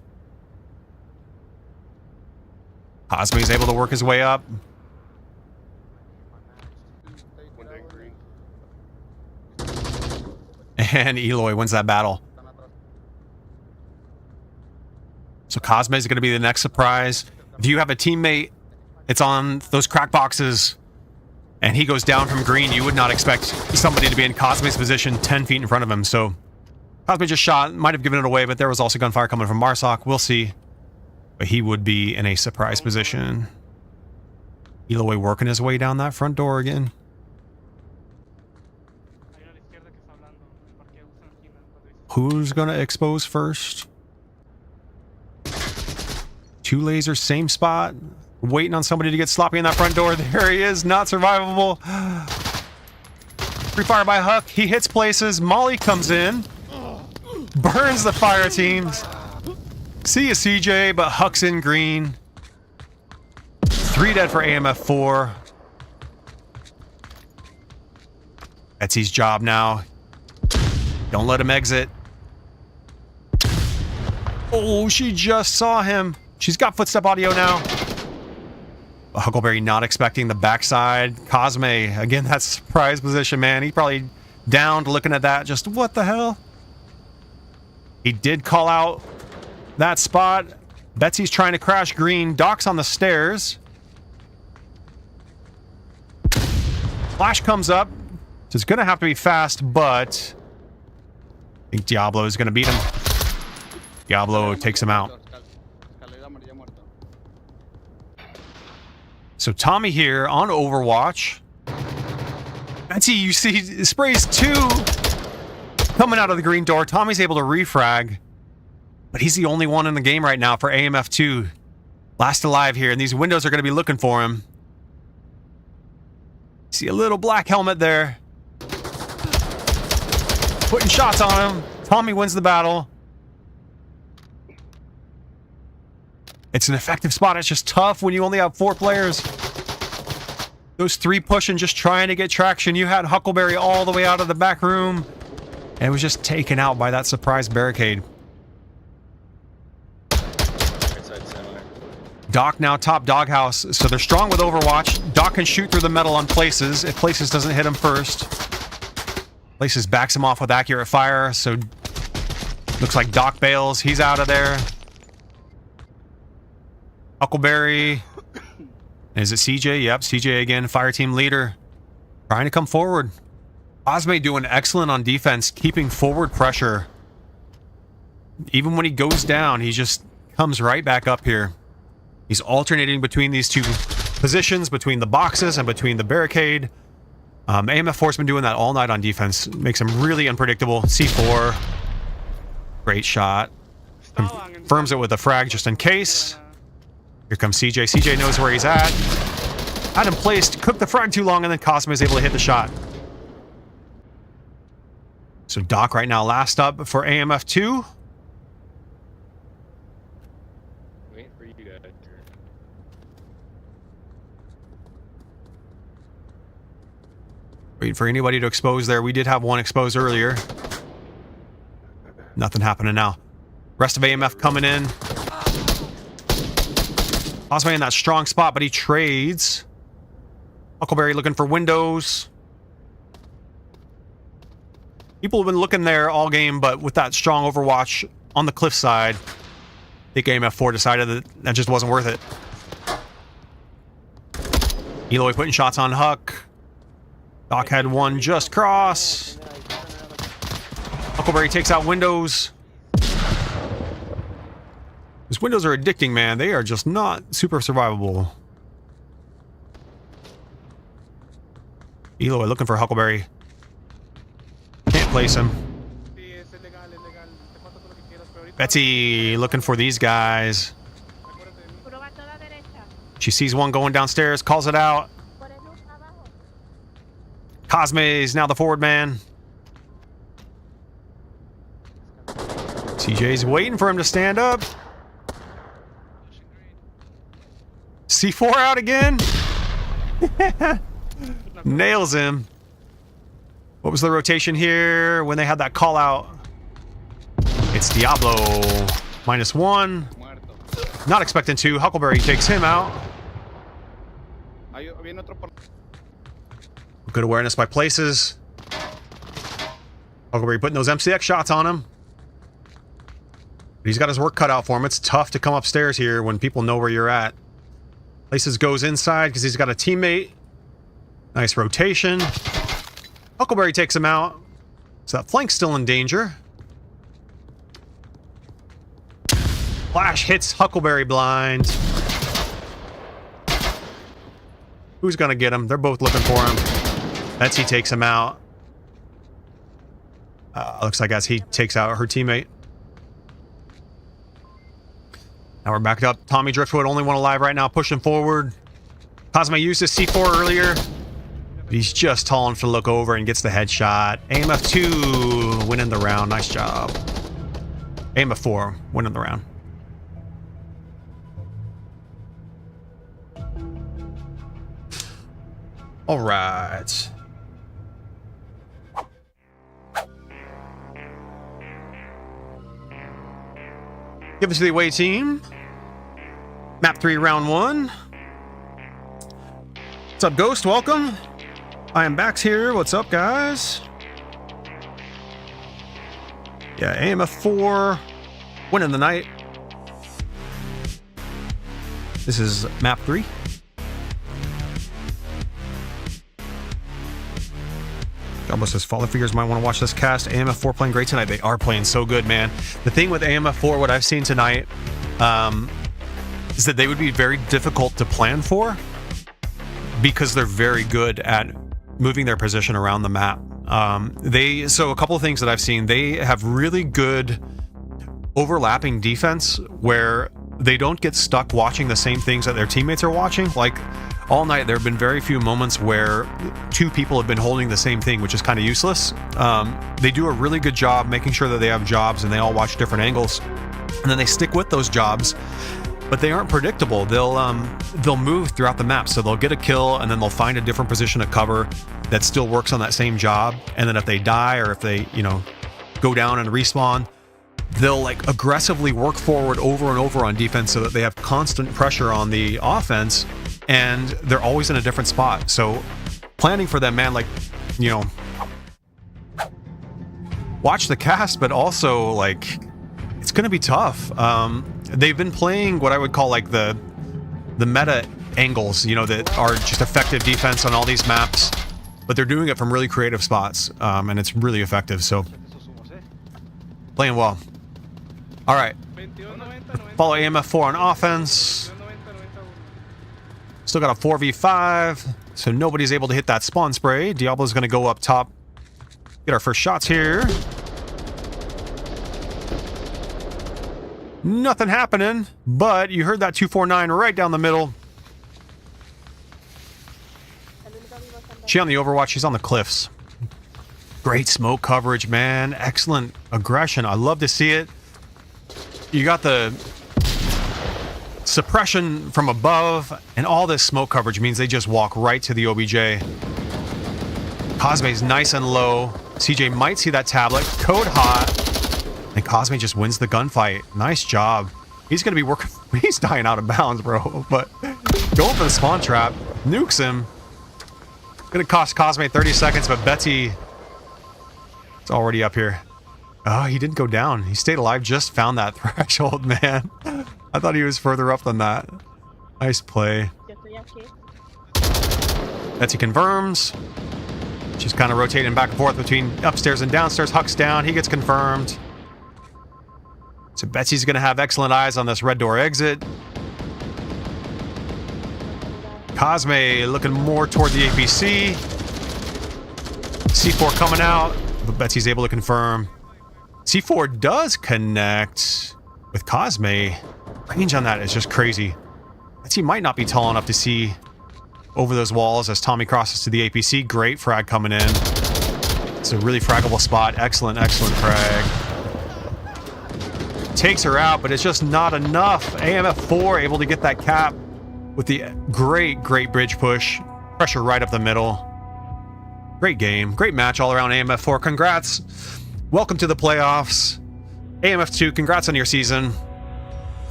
Cosme's able to work his way up. And Eloy wins that battle. So Cosme is going to be the next surprise. If you have a teammate, it's on those crack boxes, and he goes down from green, you would not expect somebody to be in Cosme's position 10 feet in front of him. So Cosme just shot, might have given it away, but there was also gunfire coming from Marsoc. We'll see. But he would be in a surprise position. Eloy working his way down that front door again. Who's going to expose first? Two lasers, same spot. Waiting on somebody to get sloppy in that front door. There he is, not survivable. Free fire by Huck. He hits places. Molly comes in. Burns the fire teams. See you, CJ, but Huck's in green. 3 dead for AMF 4. Betsy's job now. Don't let him exit. Oh, she just saw him. She's got footstep audio now. Huckleberry not expecting the backside. Cosme, again, that surprise position, man. He probably downed looking at that. Just what the hell? He did call out that spot. Betsy's trying to crash green. Doc's on the stairs. Flash comes up. So it's going to have to be fast, but I think Diablo is going to beat him. Diablo takes him out. So Tommy here on Overwatch. Betsy, you see, sprays 2 coming out of the green door. Tommy's able to refrag, but he's the only one in the game right now for AMF 2. Last alive here, and these windows are going to be looking for him. See a little black helmet there. Putting shots on him. Tommy wins the battle. It's an effective spot. It's just tough when you only have 4 players. Those 3 pushing, just trying to get traction. You had Huckleberry all the way out of the back room. And was just taken out by that surprise barricade. Doc now top doghouse. So they're strong with Overwatch. Doc can shoot through the metal on Places if Places doesn't hit him first. Places backs him off with accurate fire. So looks like Doc bails. He's out of there. Huckleberry. Is it CJ? Yep, CJ again, fire team leader. Trying to come forward. Cosme doing excellent on defense, keeping forward pressure. Even when he goes down, he just comes right back up here. He's alternating between these 2 positions, between the boxes and between the barricade. AMF 4's been doing that all night on defense. Makes him really unpredictable. C4. Great shot. Confirms it with a frag just in case. Here comes CJ. CJ knows where he's at. Had him placed, cooked the frag too long, and then Cosmo is able to hit the shot. So Doc right now last up for AMF 2. Wait for you guys. Waiting for anybody to expose there. We did have one exposed earlier. Nothing happening now. Rest of AMF coming in. Cosmo in that strong spot, but he trades. Huckleberry looking for windows. People have been looking there all game, but with that strong overwatch on the cliff side, I think AMF 4 decided that that just wasn't worth it. Eloy putting shots on Huck. Doc had one just cross. Huckleberry takes out windows. These windows are addicting, man. They are just not super survivable. Eloy looking for Huckleberry. Can't place him. Betsy looking for these guys. She sees one going downstairs, calls it out. Cosme is now the forward man. CJ's waiting for him to stand up. C4 out again. Nails him. What was the rotation here when they had that call out? It's Diablo. -1. Not expecting to. Huckleberry takes him out. Good awareness by places. Huckleberry putting those MCX shots on him. But he's got his work cut out for him. It's tough to come upstairs here when people know where you're at. Places goes inside because he's got a teammate. Nice rotation. Huckleberry takes him out. So that flank's still in danger. Flash hits Huckleberry blind. Who's gonna get him? They're both looking for him. Betsy takes him out. Looks like as he takes out her teammate. Now we're backed up. Tommy Driftwood, only one alive right now, pushing forward. Cosmo used his C4 earlier. But he's just tall enough to look over and gets the headshot. AMF 2 winning the round. Nice job. AMF 4 winning the round. All right. Give it to the away team. Map 3, round 1. What's up, Ghost? Welcome. I am Bax here. What's up, guys? Yeah, AMF 4 winning the night. This is map 3. Almost says father figures might want to watch this cast. AMF 4 playing great tonight. They are playing so good, man. The thing with AMF 4, what I've seen tonight, is that they would be very difficult to plan for because they're very good at moving their position around the map. So a couple of things that I've seen, they have really good overlapping defense where they don't get stuck watching the same things that their teammates are watching. Like all night, there have been very few moments where two people have been holding the same thing, which is kind of useless. They do a really good job making sure that they have jobs and they all watch different angles, and then they stick with those jobs. But they aren't predictable. They'll move throughout the map, so they'll get a kill and then they'll find a different position of cover that still works on that same job. And then if they die or if they, go down and respawn, they'll like aggressively work forward over and over on defense so that they have constant pressure on the offense, and they're always in a different spot. So planning for them, man, watch the cast, but also it's gonna be tough. They've been playing what I would call like the meta angles, that are just effective defense on all these maps, but they're doing it from really creative spots, and it's really effective. So playing well. All right, follow AMF 4 on offense. Still got a 4v5. so nobody's able to hit that spawn spray. Diablo's going to go up top, get our first shots here. Nothing happening, but you heard that 249 right down the middle. She on the Overwatch, she's on the cliffs. Great smoke coverage, man. Excellent aggression. I love to see it. You got the suppression from above, and all this smoke coverage means they just walk right to the OBJ. Cosme's nice and low. CJ might see that tablet. Code hot. And Cosme just wins the gunfight. Nice job. He's going to be working... He's dying out of bounds, bro. But going for the spawn trap. Nukes him. Going to cost Cosme 30 seconds, but Betsy... It's already up here. Oh, he didn't go down. He stayed alive. Just found that threshold, man. I thought he was further up than that. Nice play. Betsy confirms. She's kind of rotating back and forth between upstairs and downstairs. Huck's down. He gets confirmed. So Betsy's going to have excellent eyes on this red door exit. Cosme looking more toward the APC. C4 coming out, but Betsy's able to confirm. C4 does connect with Cosme. Range on that is just crazy. Betsy might not be tall enough to see over those walls as Tommy crosses to the APC. Great frag coming in. It's a really fraggable spot. Excellent, excellent frag. Takes her out, but it's just not enough. AMF 4 able to get that cap with the great bridge push. Pressure right up the middle. Great game. Great match all around, AMF 4. Congrats. Welcome to the playoffs. AMF 2, congrats on your season.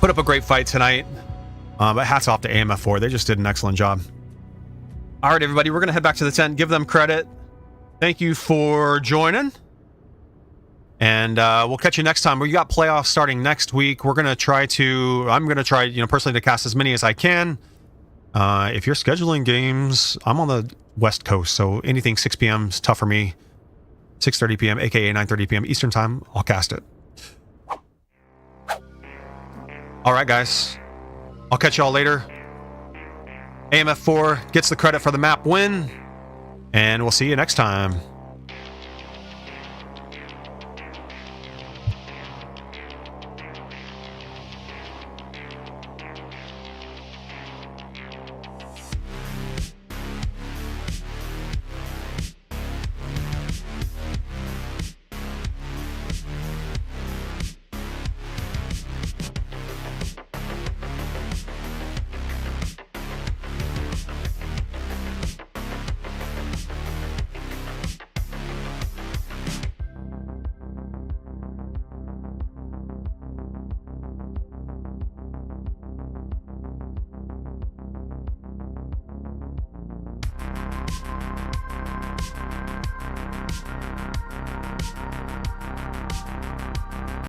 Put up a great fight tonight. But hats off to AMF 4. They just did an excellent job. All right, everybody, we're going to head back to the tent. Give them credit. Thank you for joining. And we'll catch you next time. We got playoffs starting next week. I'm going to try, personally to cast as many as I can. If you're scheduling games, I'm on the West Coast, so anything 6 p.m. is tough for me. 6:30 p.m., aka 9:30 p.m. Eastern time, I'll cast it. All right, guys. I'll catch y'all later. AMF 4 gets the credit for the map win, and we'll see you next time.